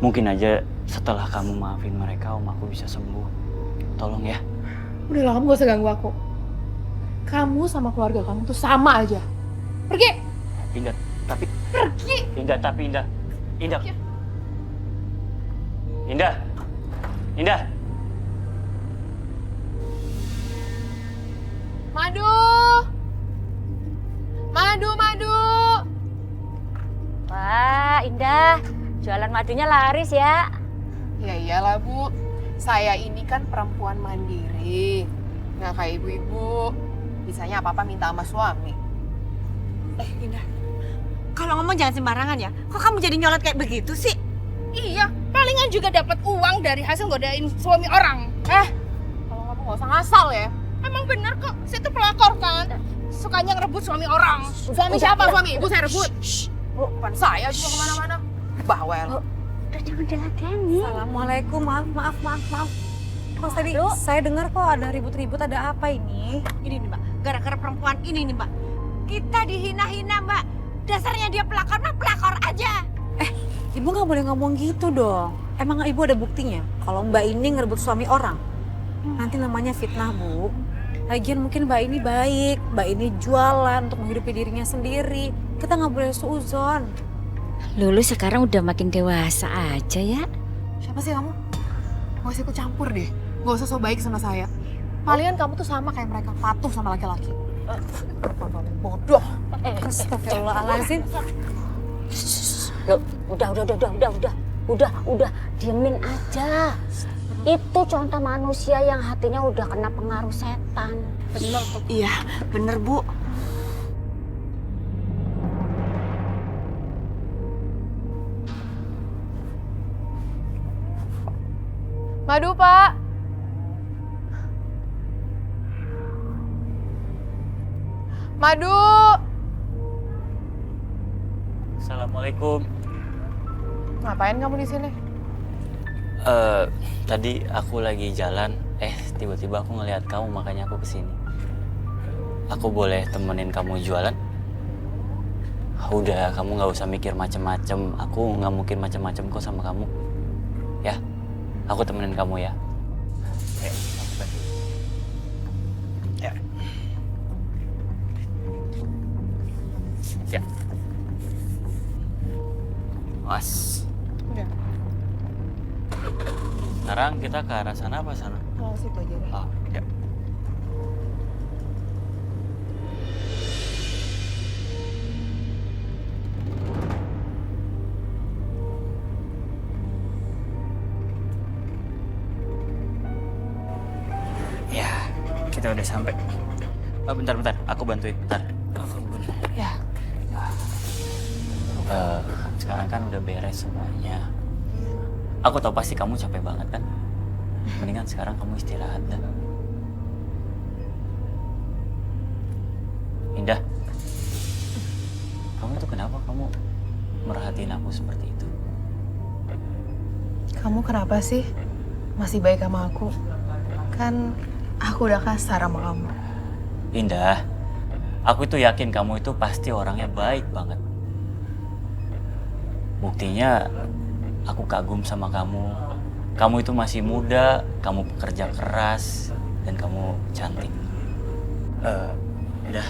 Mungkin aja setelah kamu maafin mereka, om aku bisa sembuh. Tolong ya. Udahlah, kamu gak usah ganggu aku. Kamu sama keluarga kamu tuh sama aja. Pergi! Indah, tapi... Pergi! Indah. Madu! Wah, Indah. Jualan madunya laris ya. Ya iyalah, Bu. Saya ini kan perempuan mandiri. Nggak kayak ibu-ibu. Bisanya apa-apa minta sama suami. Indah, kalau ngomong jangan sembarangan ya. Kok kamu jadi nyolot kayak begitu sih? Iya, palingan juga dapat uang dari hasil godain suami orang. Kalau kamu nggak usah ngasal ya. Emang bener kok, saya tuh pelakor kan. Sukanya ngerebut suami orang. Suami siapa? Suami ibu saya rebut. Bukan saya juga kemana-mana. Bawel. Udah jangan diladeni. Assalamualaikum, maaf. Kok tadi saya dengar kok ada ribut-ribut, ada apa ini? Ini nih Mbak, gara-gara perempuan ini nih Mbak. Kita dihina-hina Mbak. Dasarnya dia pelakor, nah pelakor aja. Ibu nggak boleh ngomong gitu dong. Emang ibu ada buktinya kalau Mbak ini ngerebut suami orang? Nanti namanya fitnah, Bu. Lagian mungkin Mbak ini baik, Mbak ini jualan untuk menghidupi dirinya sendiri. Kita nggak boleh suuzon. Lulu sekarang udah makin dewasa aja ya. Siapa sih kamu? Gak usah ikut campur deh. Gak usah so baik sama saya. Palingan kamu tuh sama kayak mereka, patuh sama laki-laki. Bodoh. Astagfirullahaladzim. Loh, udah, diemin aja. Itu contoh manusia yang hatinya udah kena pengaruh setan. Bener tuh. Iya, bener Bu. Madu, Pak. Madu. Assalamualaikum. Ngapain kamu di sini? Tadi aku lagi jalan, tiba-tiba aku ngelihat kamu, makanya aku kesini. Aku boleh temenin kamu jualan? Udah, kamu nggak usah mikir macem-macem. Aku nggak mungkin macem-macem kok sama kamu. Ya, aku temenin kamu ya. Aku bantu. Ya. Ya. Mas. Udah. Sekarang kita ke arah sana apa sana? Oh, situ aja deh. Oh, ya. Ya, kita udah sampai. Bentar, aku bantuin. Bentar. Ya. Sekarang kan udah beres semuanya. Aku tahu pasti kamu capek banget kan? Mendingan sekarang kamu istirahat dah. Indah, kamu tuh kenapa kamu merhatiin aku seperti itu? Kamu kenapa sih masih baik sama aku? Kan aku udah kasar sama kamu. Indah, aku itu yakin kamu itu pasti orangnya baik banget. Buktinya aku kagum sama kamu. Kamu itu masih muda, kamu pekerja keras, dan kamu cantik. Udah,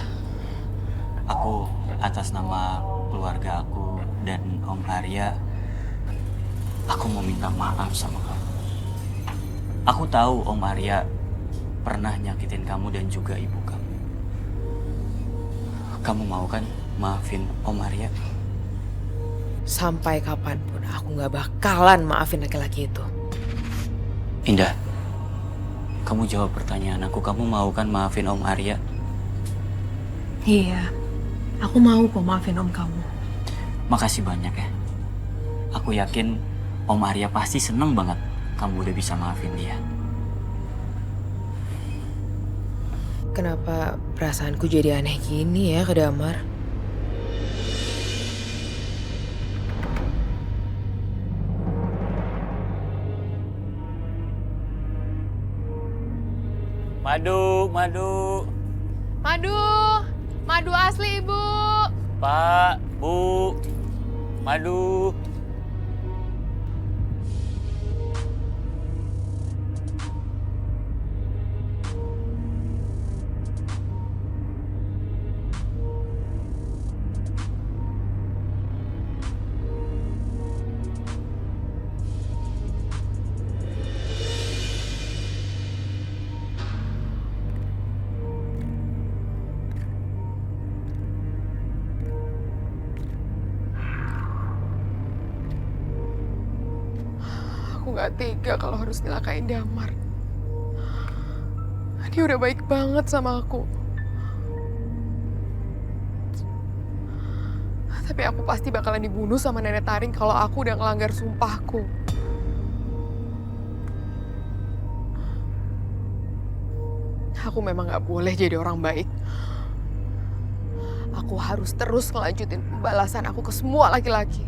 aku atas nama keluarga aku dan Om Arya, aku mau minta maaf sama kamu. Aku tahu Om Arya pernah nyakitin kamu dan juga ibu kamu. Kamu mau kan maafin Om Arya? Sampai kapanpun aku gak bakalan maafin laki-laki itu. Indah, kamu jawab pertanyaan aku. Kamu mau kan maafin Om Arya? Iya, aku mau kok maafin om kamu. Makasih banyak ya. Aku yakin Om Arya pasti seneng banget kamu udah bisa maafin dia. Kenapa perasaanku jadi aneh gini ya ke Damar? Madu, madu. Madu asli, Ibu. Pak, Bu, madu. Aku gak tega kalau harus nyelakain Damar. Dia udah baik banget sama aku. Tapi aku pasti bakalan dibunuh sama Nenek Taring kalau aku udah ngelanggar sumpahku. Aku memang gak boleh jadi orang baik. Aku harus terus ngelanjutin pembalasan aku ke semua laki-laki.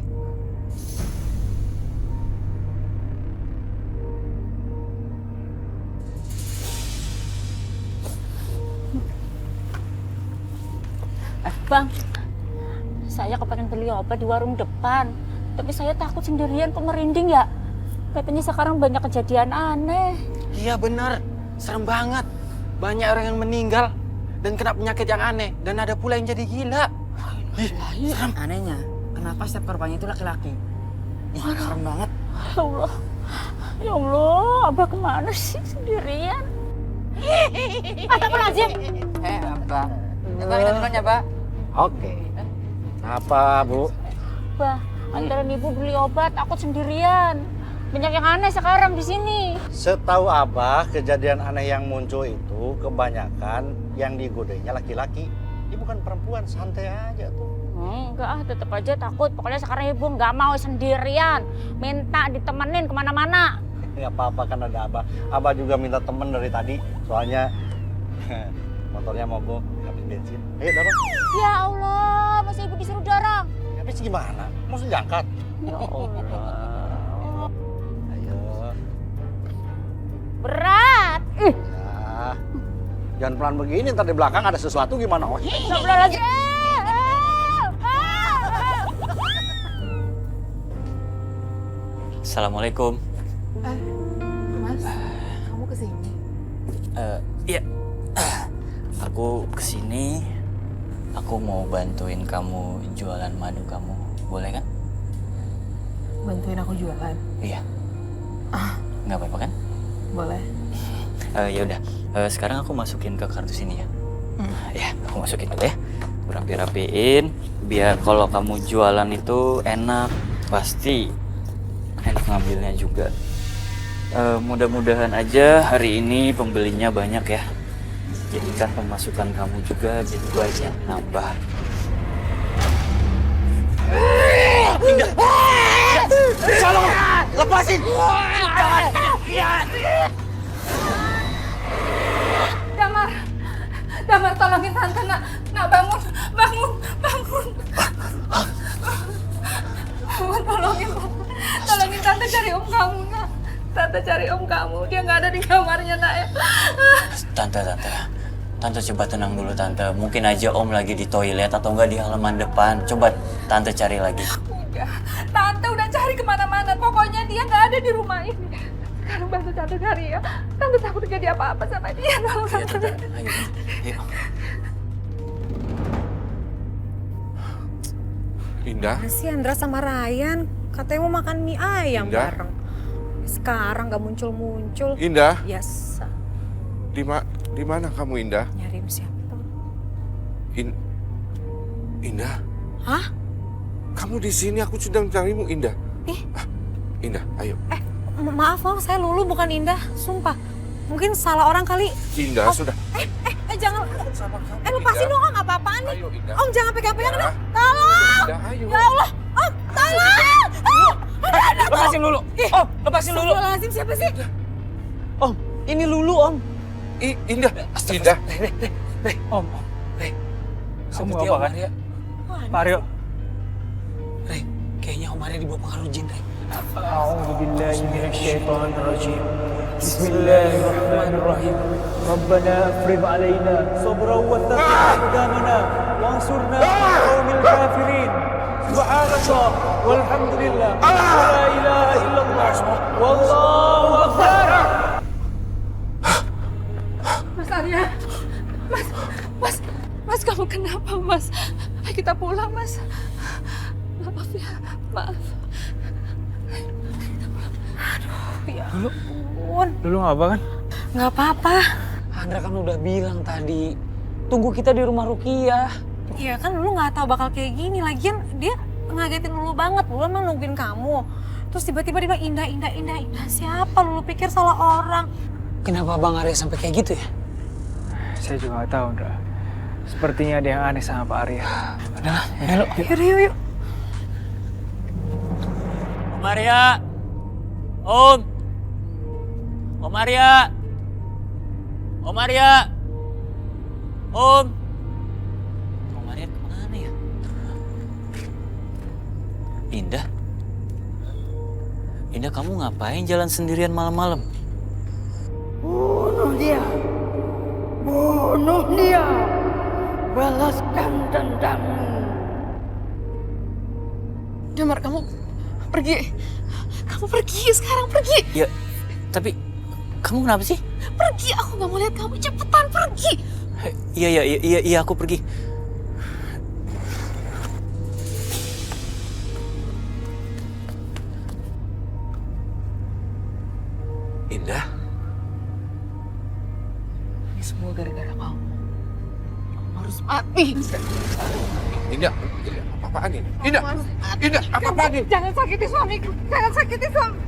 Bang, saya kepengen beli obat di warung depan. Tapi saya takut sendirian kok merinding ya. Katanya sekarang banyak kejadian aneh. Iya benar, serem banget. Banyak orang yang meninggal dan kena penyakit yang aneh. Dan ada pula yang jadi gila. Serem. Anehnya, kenapa setiap korbannya itu laki-laki? Serem banget. Ya Allah, ya Allah, Abah kemana sih sendirian? Astagfirullahaladzim. Abah. Abah kita duluan ya, Pak. Oke. Apa, Bu? Bah, antarin ibu beli obat, aku sendirian. Banyak yang aneh sekarang di sini. Setahu Abah, kejadian aneh yang muncul itu kebanyakan yang digodainya laki-laki. Ibu kan perempuan, santai aja tuh. Enggak, tetap aja takut. Pokoknya sekarang ibu nggak mau sendirian. Minta ditemenin kemana-mana. Nggak apa-apa kan ada Abah. Abah juga minta temen dari tadi. Soalnya motornya mogok, habis bensin. Ayo dorong. Ya Allah, masa ibu disuruh dorong? Habis gimana? Mau diangkat? Ya Allah. Ayo. Berat. Ya. Jangan pelan begini, ntar di belakang ada sesuatu gimana? Oh, Astagfirullahaladzim. Assalamualaikum. Mas, kamu kesini? Iya. Aku kesini, aku mau bantuin kamu jualan madu kamu. Boleh kan? Bantuin aku jualan? Iya. Nggak apa-apa kan? Boleh. Ya udah. Sekarang aku masukin ke kartus ini ya. Ya, aku masukin dulu ya. Aku rapi-rapiin. Biar kalau kamu jualan itu enak. Pasti enak ngambilnya juga. Mudah-mudahan aja hari ini pembelinya banyak ya. Jadikan pemasukan kamu juga jadi banyak nambah. Indah! Tolong! Lepasin! Damar tolongin tante, nak bangun. Tolongin tante cari om kamu, nak. Tante cari om kamu, dia nggak ada di kamarnya, nak ya. Tante coba tenang dulu tante. Mungkin aja om lagi di toilet atau enggak di halaman depan. Coba tante cari lagi. Udah, tante udah cari kemana-mana. Pokoknya dia nggak ada di rumah ini. sekarang bantu Tante cari ya. Tante takut terjadi apa-apa sama dia. Tolong Tante. Ayo. Indah, Mana sih Andra sama Ryan? Katanya mau makan mie ayam Indah. bareng. Sekarang nggak muncul-muncul. Indah. Biasa. Di mana kamu, Indah? Nyariin siapa? Indah. Hah? Kamu di sini, aku sedang carimu, Indah. Indah, ayo. Maaf Om, saya Lulu bukan Indah. Sumpah. Mungkin salah orang kali. Indah, Om, sudah. Jangan. Lepasin dong Om, apa-apaan nih? Om jangan pegang-pegang. Indah. Tolong. Indah, ayo. Ya Allah. Om, tolong. Lepasin dulu. Om, lepasin dulu. Astagfirullahaladzim, siapa sih? Om, ini Lulu, Om. Indah. Indah. Om. Kamu apa kan? Pak Aryo. Rey, kayaknya Om Arya dibawa pengaruh jin, Rey. A'udzubillahi minasyaitonirrajim. Bismillahirrahmanirrahim. Rabbana afrigh 'alaina sabran wa thabbit aqdamana wansurna 'alal qaumil kafirin. Subhanallah walhamdulillah wa la ilaha illallah wallahu akbar. Mas Arya. Mas, kamu kenapa, Mas? Ayo kita pulang, Mas. Maaf ya, maaf. Ya ampun. Lulu nggak apa kan? Nggak apa-apa. Andra kan udah bilang tadi, tunggu kita di rumah Rukiah. Iya kan Lulu nggak tahu bakal kayak gini. Lagian dia ngagetin Lulu banget. Lulu emang nungguin kamu. Terus tiba-tiba dia bilang indah. Siapa? Lulu pikir salah orang. Kenapa Bang Arya sampai kayak gitu ya? Saya juga nggak tahu, Andra. Sepertinya ada yang aneh sama Pak Arya. Udah, ayo. Yuk. Om Arya! Om! Om Arya! Om Arya! Om! Om Arya kemana ya? Indah? Indah, kamu ngapain jalan sendirian malam-malam? Bunuh dia! Bunuh dia! Balaskan dendammu! Damar, kamu pergi. Kamu pergi sekarang, pergi. Ya, tapi kamu kenapa sih? Pergi, aku nggak mau lihat kamu. Cepetan pergi. Iya, aku pergi. Indah. Ini semua gara-gara kamu. Kamu harus Mati. Indah, apa-apaan ini? Indah, apa-apaan ini? Jangan sakiti suamiku. Jangan sakiti suami.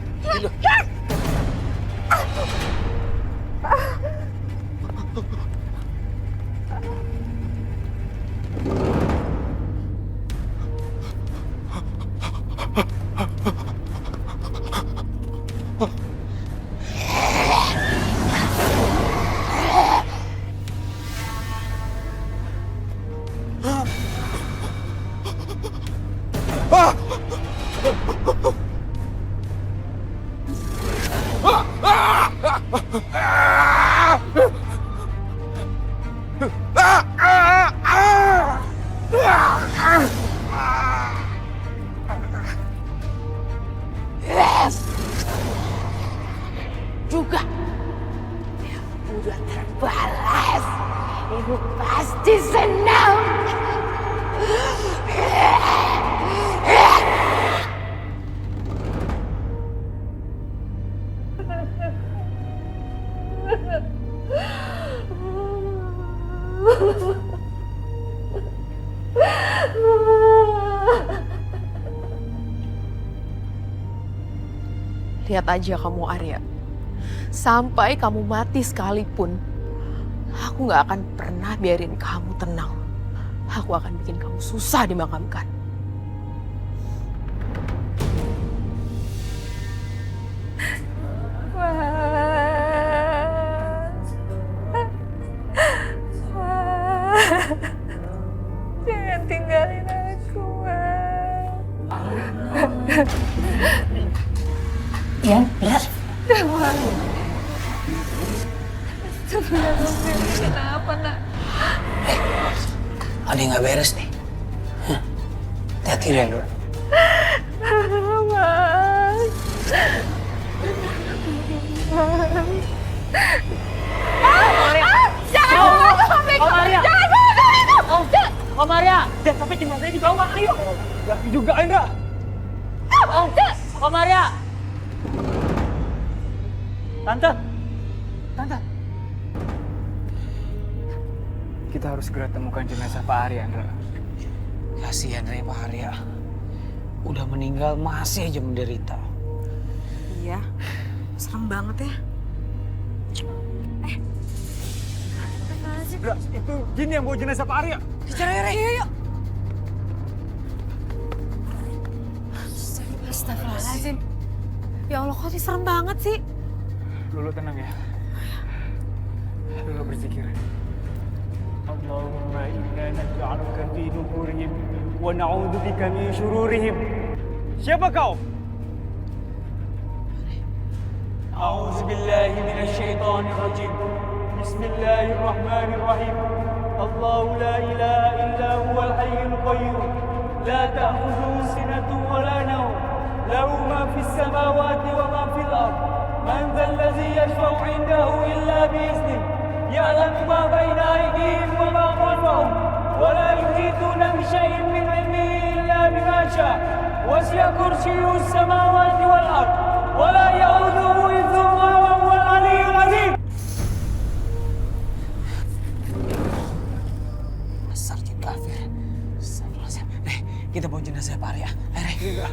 Juga udah terbalas. Ibu pasti senang. Lihat aja kamu Arya. Sampai kamu mati sekalipun, aku gak akan pernah biarin kamu tenang. Aku akan bikin kamu susah dimakamkan. Jangan tinggalin aku, Ya, berat. Kenapa, Nak? Ada yang nggak beres nih. Hati-hati deh, Nur. Mas. Maria, jangan sampai jenazahnya dibawa, ayo. Gak juga, Indra. Maria. Tante. Kita harus segera temukan jenazah Pak Arya, Indra. Kasihan Rey Pak Arya. Udah meninggal masih aja menderita. Iya, serem banget ya. Indra, itu jin yang bawa jenazah Pak Arya. Bicara ya, Rey. Yuk. Astagfirullahaladzim. Ya Allah, kok sih serem banget sih? Lulu tenang ya. Lulu berzikir. Allahumma inna naj'aluka fi nuhurihim wa na'udzu bika min syururihim. Siapa kau? A'udzu billahi minasy syaithanir rajim. Bismillahirrahmanirrahim. Allahu la ilaha illa huwal hayyul qayyum. La ta'khudhuhu sinatun wa la nawm. Lahu ma fis samawati wa ma fil ardh. Man dhal ladzi yashfa'u 'indahu illa bi'iznihi. يعلم ما بين أيديهم وما خلفهم ولا يحيطون بشيء من علمه إلا بما شاء وسع كرسيه السماوات والأرض ولا يؤوده حفظهما وهو العلي العظيم. Dasar jin kafir. Astagfirullahaladzim. Kita bawa jenazah Pak Arya. Ayo, Rey.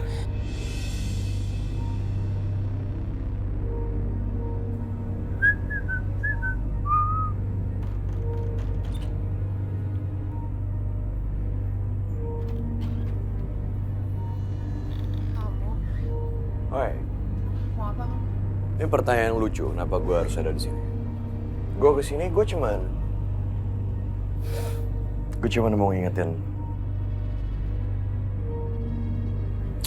Oi, Mau apa? ini pertanyaan lucu. Kenapa gue harus ada di sini? Gue kesini, gue cuman mau ngingetin.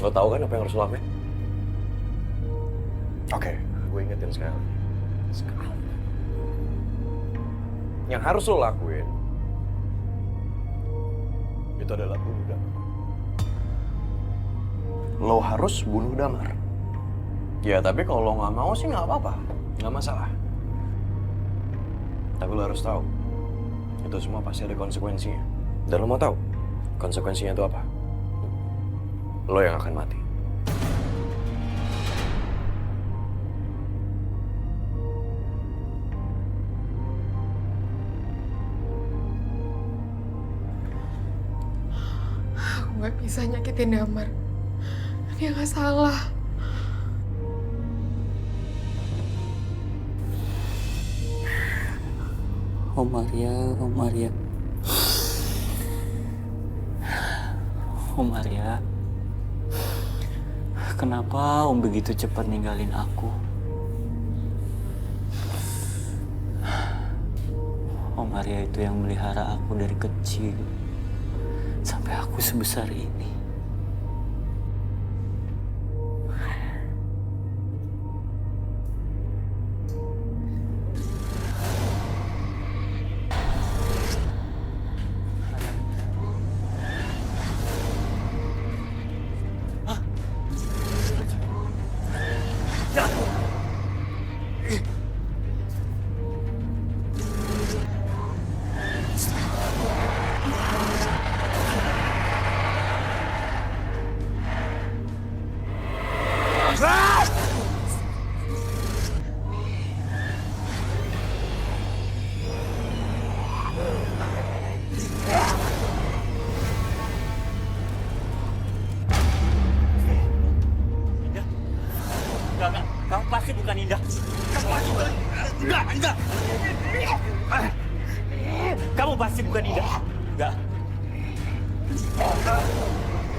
Lo tahu kan apa yang harus lo lakuin? Oke, gue ingetin sekali. Yang harus lo lakuin itu adalah bunuh Damar. Lo harus bunuh Damar. Ya, tapi kalau lo nggak mau sih nggak apa-apa, nggak masalah. Tapi lo harus tahu, itu semua pasti ada konsekuensinya. Dan lo mau tahu konsekuensinya itu apa? Lo yang akan mati. Aku nggak bisa nyakitin Damar. Dia nggak salah. Oh Maria. Oh Maria. Kenapa Om begitu cepat ninggalin aku? Oh Maria itu yang melihara aku dari kecil. Sampai aku sebesar ini. Enggak. Kamu pasti bukan Indah. Enggak. Kamu pasti bukan Indah. Enggak.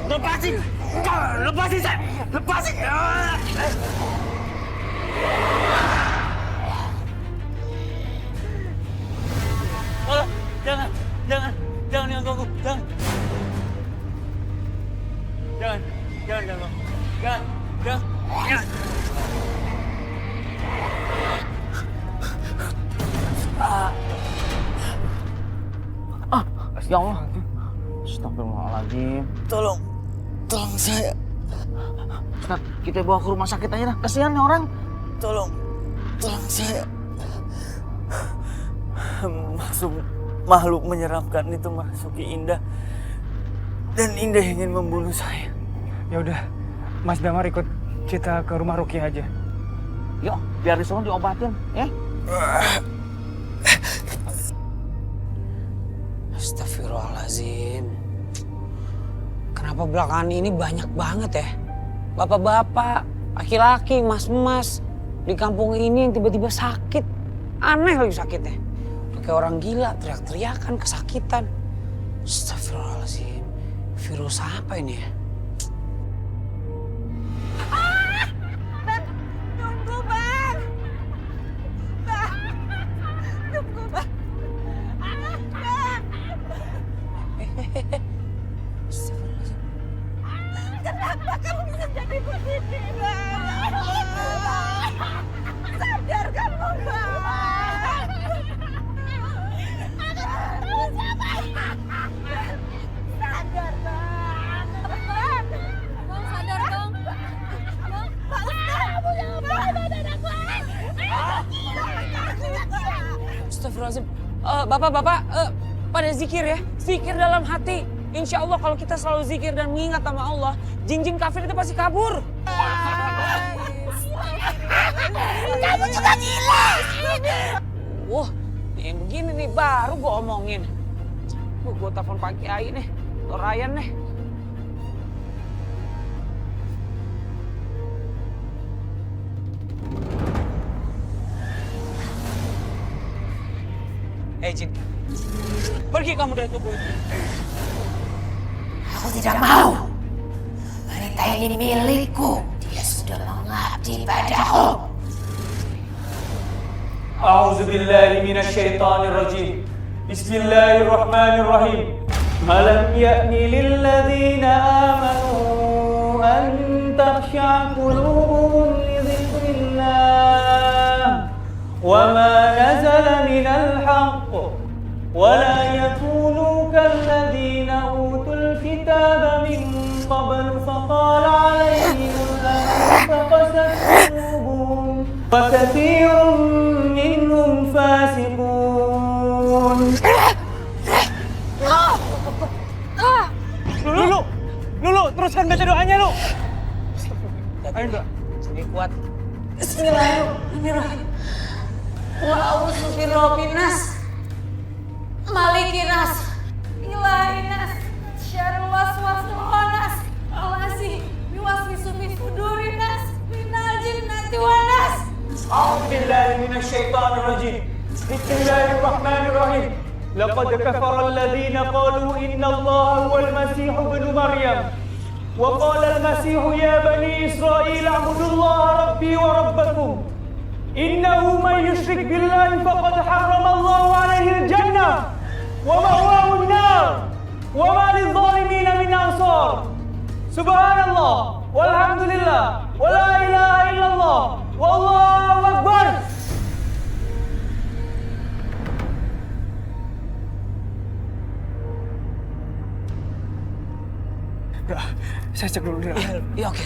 Lepasin! Lepasin saya! Lepasin! Oh, jangan ganggu, jangan ganggu, jangan. Ya Allah. Astagfirullahaladzim. Tolong saya. Ustaz, kita bawa ke rumah sakit aja dah. Kasihan nih orang. Tolong Tolong saya. Makhluk menyeramkan itu masuki Indah. Dan Indah ingin membunuh saya. Ya udah, Mas Damar ikut kita ke rumah Rukiah aja. Yuk, biar disuruh diobatin, ya. Astagfirullahaladzim. Kenapa belakangan ini banyak banget ya? Bapak-bapak, laki-laki, mas-mas di kampung ini yang tiba-tiba sakit. Aneh lagi sakitnya. Kayak orang gila, teriak-teriakan, kesakitan. Astagfirullahaladzim. Virus apa ini ya? Tunggu, Bang. Bang. Tunggu, Bang. Bang. Kenapa kamu bisa jadi begini, Bang? Sadar kamu, Bang. Sadar, Bang. Bang. Bang, sadar, Bang. Bang, kamu jangan badan aku. Astagfirullahaladzim. Bapak-bapak, pada zikir ya. Zikir dalam hati. Insya Allah kalau kita selalu zikir dan mengingat sama Allah, jin-jin kafir itu pasti kabur. Kamu juga gila. Wah, yang begini nih baru gue omongin. Gue telepon Pak Kiai nih, atau Ryan nih. Jin, pergi kamu dari tubuh itu. Aku tidak mau. Wanita ini milikku. Dia sudah mengabdi padaku. أعوذ بالله من الشيطان الرجيم بسم الله الرحمن الرحيم ألم يأن للذين آمنوا أن تخشع قلوبهم لذكر الله وما نزل من الحق ولا يكونوا كالذين أوتوا الكتاب من قبل فطال عليهم الأمد فقست قلوبهم وكثير منهم فاسقون. Lulu, teruskan baca doanya, Lu. Ayo, Mbak. Sini kuat. Bismillahirrahmanirrahim. Wa a'udzu birabbin nas, malikin nas, ilahin nas, syarril waswasil khannas, allazii yuwaswisu fi sudurin nas, minal jinnati wan nas. أعوذ بالله من الشيطان الرجيم بسم الله الرحمن الرحيم لقد كفر الذين قالوا إن الله هو المسيح ابن مريم وقال المسيح يا بني إسرائيل اعبدوا الله ربي وربكم إنه من يشرك بالله فقد حرم الله عليه الجنة ومأواه النار وما للظالمين من أنصار سبحان الله والحمد لله ولا إله إلا الله والله أكبر. Saya cek dulu dia. Iya, oke.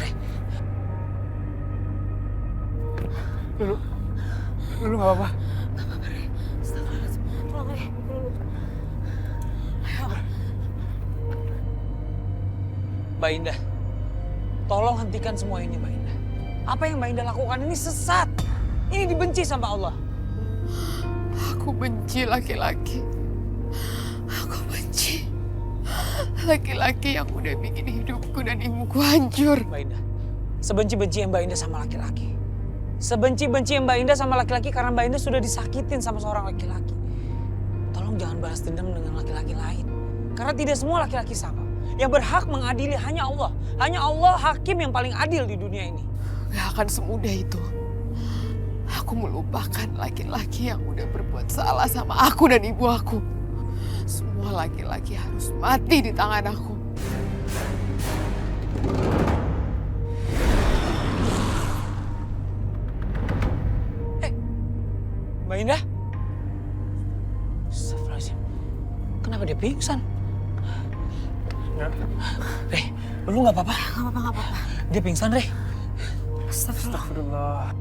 Lulu nggak apa-apa. Mbak Indah, tolong hentikan semua ini, Mbak Indah. Apa yang Mbak Indah lakukan ini sesat. Ini dibenci sama Allah. Aku benci laki-laki. Aku benci laki-laki yang udah bikin hidupku dan ibuku hancur. Mbak Indah, sebenci-benci yang Mbak Indah sama laki-laki. Sebenci-benci yang Mbak Indah sama laki-laki karena Mbak Indah sudah disakitin sama seorang laki-laki. Tolong jangan balas dendam dengan laki-laki lain. Karena tidak semua laki-laki sama. Yang berhak mengadili hanya Allah. Hanya Allah hakim yang paling adil di dunia ini. Gak akan semudah itu. Aku melupakan laki-laki yang udah berbuat salah sama aku dan ibu aku. Semua laki-laki harus mati di tangan aku. Mbak Indah? Astagfirullahaladzim. Kenapa dia pingsan? Reh, lu gak apa-apa? Gak apa-apa. Dia pingsan, Reh. Astagfirullah.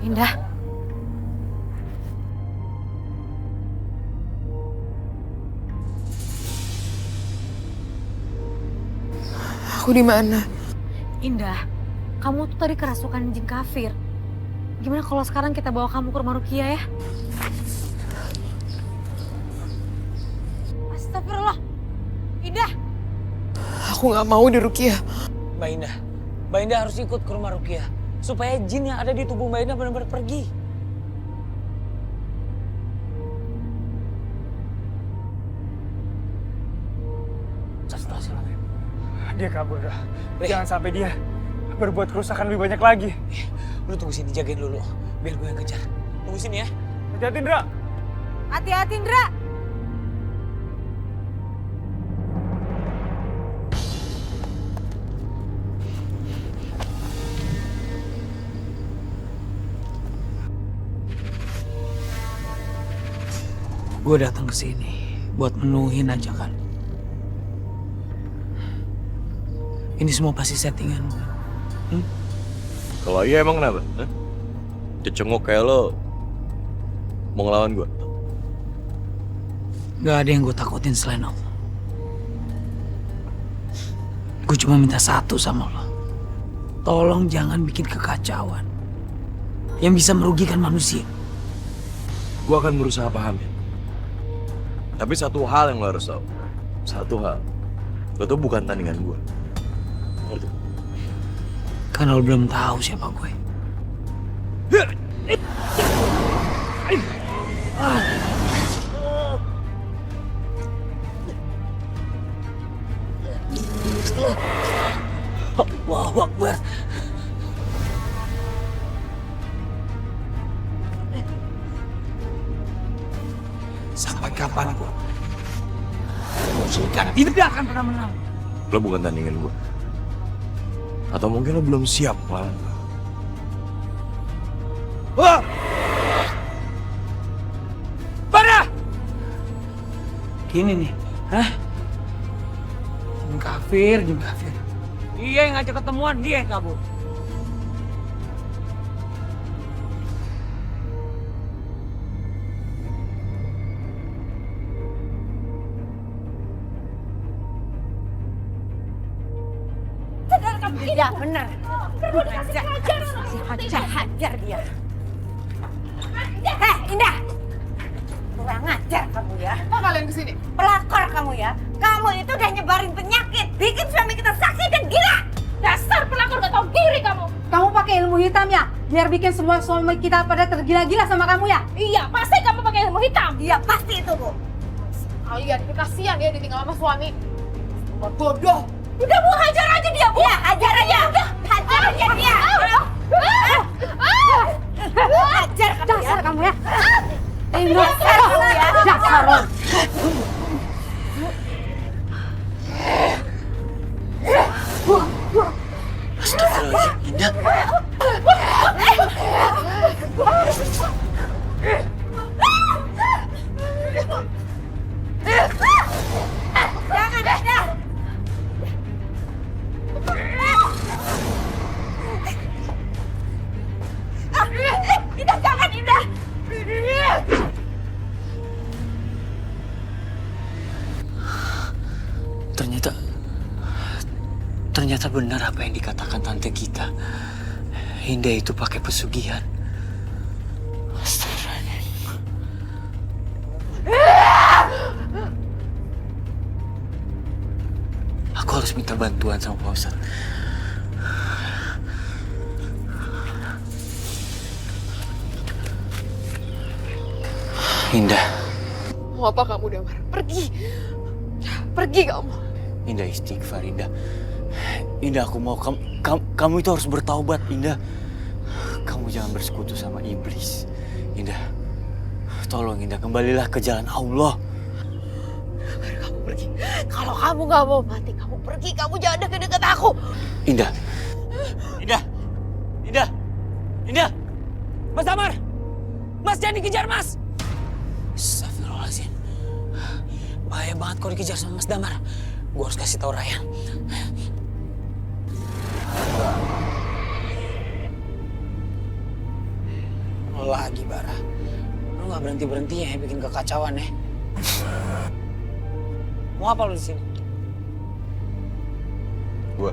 Indah. Aku di mana? Indah, kamu tuh tadi kerasukan jin kafir. Gimana kalau sekarang kita bawa kamu ke rumah Rukia ya? Astagfirullah. Indah. Aku nggak mau di Rukia. Mbak Indah harus ikut ke rumah Rukia supaya jin yang ada di tubuh Mbak Indah benar-benar pergi. Dia kabur dah. Jangan sampai dia berbuat kerusakan lebih banyak lagi. Lu tunggu sini, jagain dulu. Biar gue yang kejar. Tunggu sini ya. Hati-hati, Indra. Hati-hati, Indra. Gue datang ke sini buat menuhin ajakan. Ini semua pasti settingan. Kalau iya emang kenapa? Dicenguk kayak lo mau ngelawan gue? Gak ada yang gue takutin selain Allah. Gue cuma minta satu sama lo. Tolong jangan bikin kekacauan yang bisa merugikan manusia. Gue akan berusaha pahamin. Tapi satu hal yang lo harus tahu. Satu hal. Lo tuh bukan tandingan gue. Ngerti? Karena lo belum tahu siapa gue. Allahu Akbar. Sampai kapanpun musuhkan tidak akan pernah menang. Lo bukan tandingan gue. Atau mungkin lo belum siap melawan gue. Wah! Parah! Gini nih, hah? Jin kafir. Dia yang ngajak ketemuan, dia yang kabur. Tidak benar. Hajar dia. Heh, Indah. Kurang ajar kamu ya. Apa kalian kesini? Pelakor kamu ya. Kamu itu udah nyebarin penyakit. Bikin suami kita sakit dan gila. Dasar pelakor gak tahu diri kamu. Kamu pakai ilmu hitam ya? Biar bikin semua suami kita pada tergila-gila sama kamu ya? Iya, pasti kamu pakai ilmu hitam. Iya, pasti itu, Bu. Kalian kasihan ya ditinggal sama suami. Bodoh. Udah, Bu, hajar aja dia, Bu. Iya, hajar aja. Hajar aja dia. Hajar kamu ya. Dasar kamu ya. Dasar kamu ya. Dasar lo. Astagfirullahaladzim, Indah. Jangan, Indah. Indah, jangan, Indah. Ternyata benar apa yang dikatakan tante kita. Indah itu pakai pesugihan. Astagfirullahaladzim. Aku harus minta bantuan sama Pak Ustadz. Indah. Mau apa kamu, Damar? Pergi. Pergi kamu. Indah istighfar, Indah. Indah, aku mau kamu itu harus bertaubat, Indah. Kamu jangan bersekutu sama iblis. Indah, tolong Indah, kembalilah ke jalan Allah. Kamu pergi. Kalau kamu gak mau mati, kamu pergi. Kamu jangan deket-deket aku. Indah. Indah! Mas Damar! Mas, jangan dikejar, Mas! Astagfirullahaladzim. Bahaya banget kalau dikejar sama Mas Damar. Gue harus kasih tahu Ryan. Lo lagi, Bara. Lo nggak berhenti-berhenti ya bikin kekacauan ya. Mau apa lo di sini? Gua.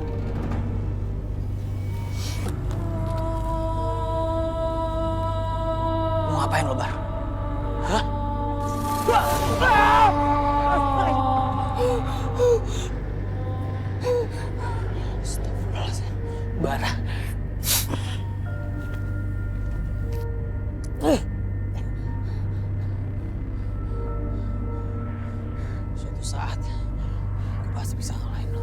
Mau ngapain lo, Bar? Hah? Astagfirullahaladzim. Bara. Suatu saat, gue pasti bisa ngalahin lo.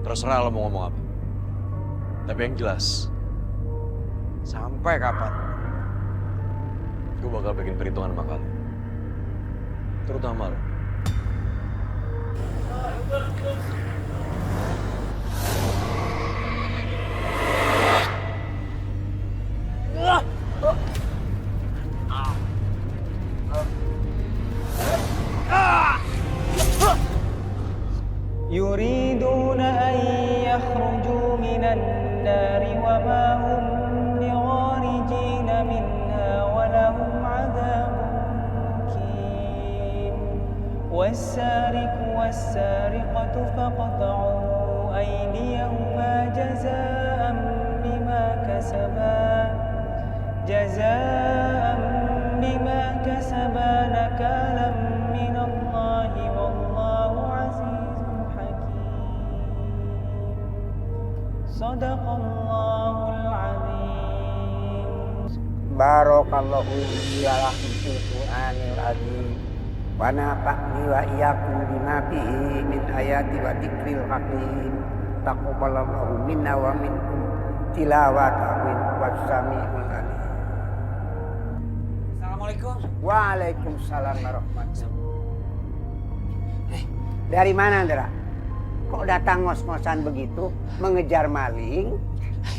Terserah lo mau ngomong apa. Tapi yang jelas, sampai kapan gue bakal bikin perhitungan sama kalian. Terutama lo. يريدون أن يخرجوا من النار وما هم بخارجين منها ولهم عذاب مقيم والسارق والسارقة فاقطعوا أيديهما جزاء بما كسبا نكالا من الله والله عزيز حكيم صدق الله العظيم. Barakallahu li wa lakum fil Qur'anil azim. Wa nafa'ni wa iyyakum bima fihi min ayati wa dzikril hakim. Taqabbalallahu minna wa minkum tilawatahu was-sami'ul alim. Assalamualaikum. Waalaikumsalam warahmatullahi. Dari mana, Ndra? Kok datang ngos-ngosan begitu, mengejar maling?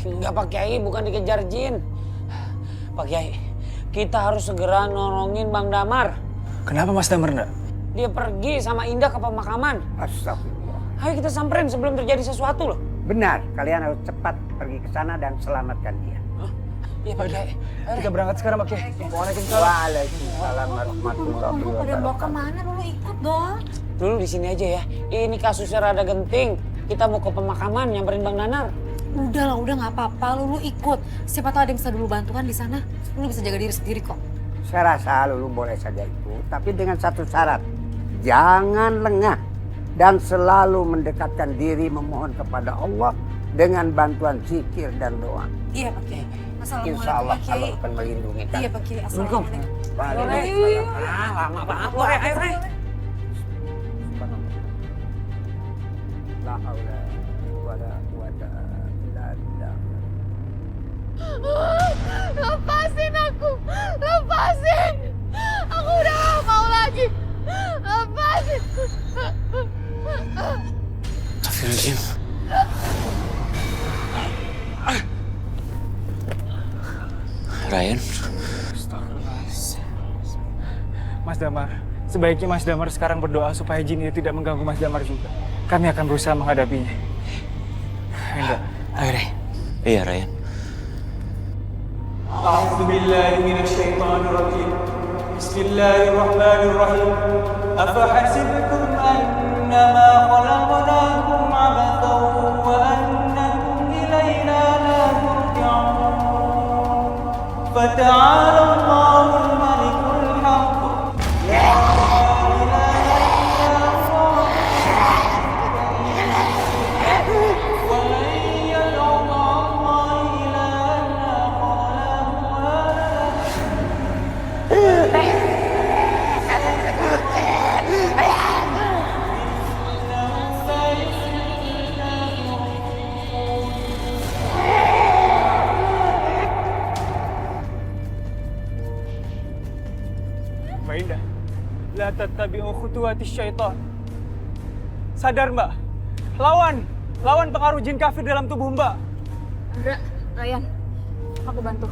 Enggak, Pak Kiai, bukan dikejar jin. Pak Kiai, kita harus segera nolongin Bang Damar. Kenapa Mas Damar enggak? Dia pergi sama Indah ke pemakaman. Astagfirullah. Ayo kita samperin sebelum terjadi sesuatu loh. Benar, kalian harus cepat pergi ke sana dan selamatkan dia. Iya Pak Kiai. Kita berangkat sekarang Pak Kiai. Waalaikumsalam. Waalaikumsalam warahmatullahi Pada wabarakatuh. mau kemana dulu ikut dong. Dulu di sini aja ya. Ini kasusnya rada genting. Kita mau ke pemakaman nyamperin Bang Nanar. Udah lah, udah nggak apa-apa. Lulu ikut. Siapa tahu ada yang bisa dulu bantuan di sana. Lulu bisa jaga diri sendiri kok. Saya rasa Lulu boleh saja ikut, tapi dengan satu syarat. Jangan lengah dan selalu mendekatkan diri memohon kepada Allah dengan bantuan zikir dan doa. Iya Pak Kiai. Insya Allah Allah akan melindungi kita. Iya Pak Kiai. Assalamualaikum. Waalaikumsalam. Lama banget lo, ayo. La haula wala quwata illa billah. Lepasin aku! Lepasin! Aku udah gak mau lagi! Lepasin! Astagfirullahaladzim. Ryan. Mas Damar, sebaiknya Mas Damar sekarang berdoa supaya jin itu tidak mengganggu Mas Damar juga. Kami akan berusaha menghadapinya. Enggak. Ayo, Ray. Iya, Ryan. أعوذ بالله من الشيطان الرجيم بسم الله الرحمن الرحيم أفحسبتم أنما خلقناكم عبثا وأنكم إلينا لا ترجعون فتعالى الله الملك الحق لا إله إلا هو ومن يدع مع الله إلها Mbak Indah, la tattabi'u khutuwati syaitan. Sadar Mbak, lawan pengaruh jin kafir dalam tubuh Mbak. Ryan, aku bantu.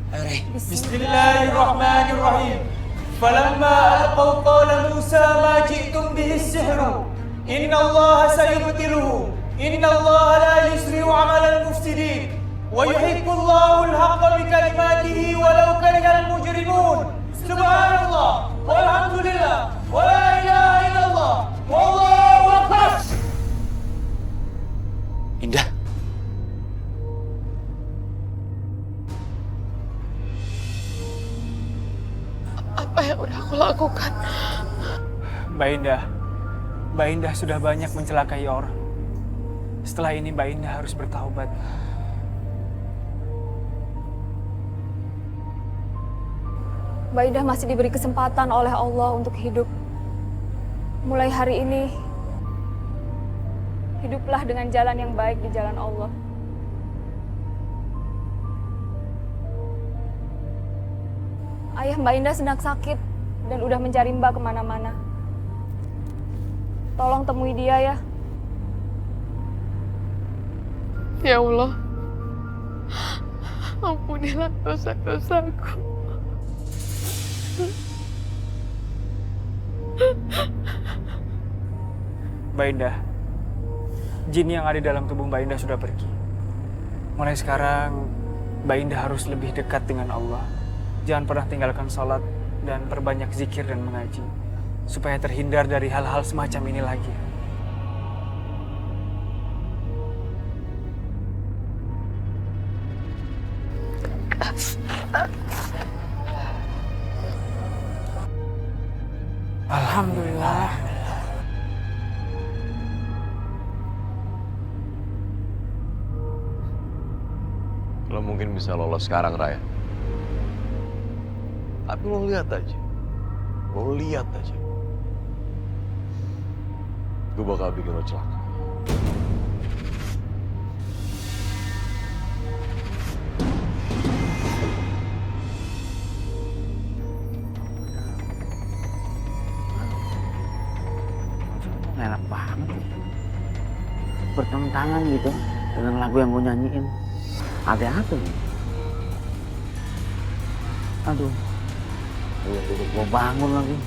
Ayo, Ray. Bismillahirrahmanirrahim. فلما ألقوا قال موسى ما جئتم به السحر إن الله سيبطله إن الله لا يسرع عمل المفسدين ويحق الله الحق بكلماته ولو كره المجرمون سبحان الله والحمد لله ولا إله إلا الله والله أكبر. Indah. Apa yang udah aku lakukan? Mbak Indah sudah banyak mencelakai orang. Setelah ini Mbak Indah harus bertaubat. Mbak Indah masih diberi kesempatan oleh Allah untuk hidup. Mulai hari ini, hiduplah dengan jalan yang baik di jalan Allah. Ayah Mbak Indah sedang sakit dan udah mencari Mbak kemana-mana. Tolong temui dia ya. Ya Allah, ampunilah dosa-dosaku. Mbak Indah, jin yang ada dalam tubuh Mbak Indah sudah pergi. Mulai sekarang, Mbak Indah harus lebih dekat dengan Allah. Jangan pernah tinggalkan sholat dan perbanyak zikir dan mengaji, supaya terhindar dari hal-hal semacam ini lagi. Alhamdulillah. Lo mungkin bisa lolos sekarang, Raya. Tapi lo lihat aja. Lo lihat aja. Gue bakal bikin lo celaka. Enak banget. Bertentangan gitu dengan lagu yang gue nyanyiin. Ada apa nih? Aduh. Gue bangun lagi.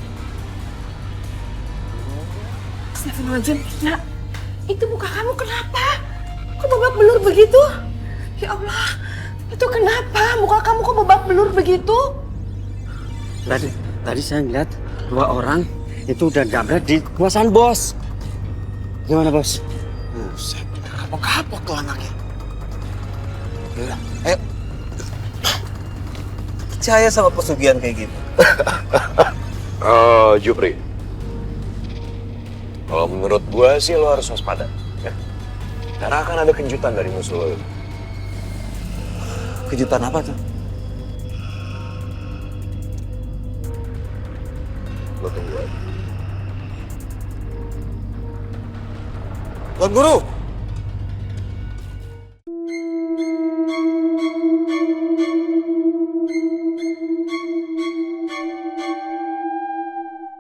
Astagfirullahaladzim, nak. Itu muka kamu kenapa? Kok babak belur begitu? Ya Allah, itu kenapa? Muka kamu kok babak belur begitu? Tadi saya ngeliat 2 orang itu udah gabrak di kekuasaan bos. Gimana bos? Buset, kapok-kapok tuh anaknya. Yaudah, ayo. Percaya sama pesugihan kayak gitu? Jupri. Kalau menurut gua sih lo harus waspada. Ya. Karena akan ada kejutan dari musuh lo. Kejutan apa tuh? Lo tunggu aja. Tuan Guru!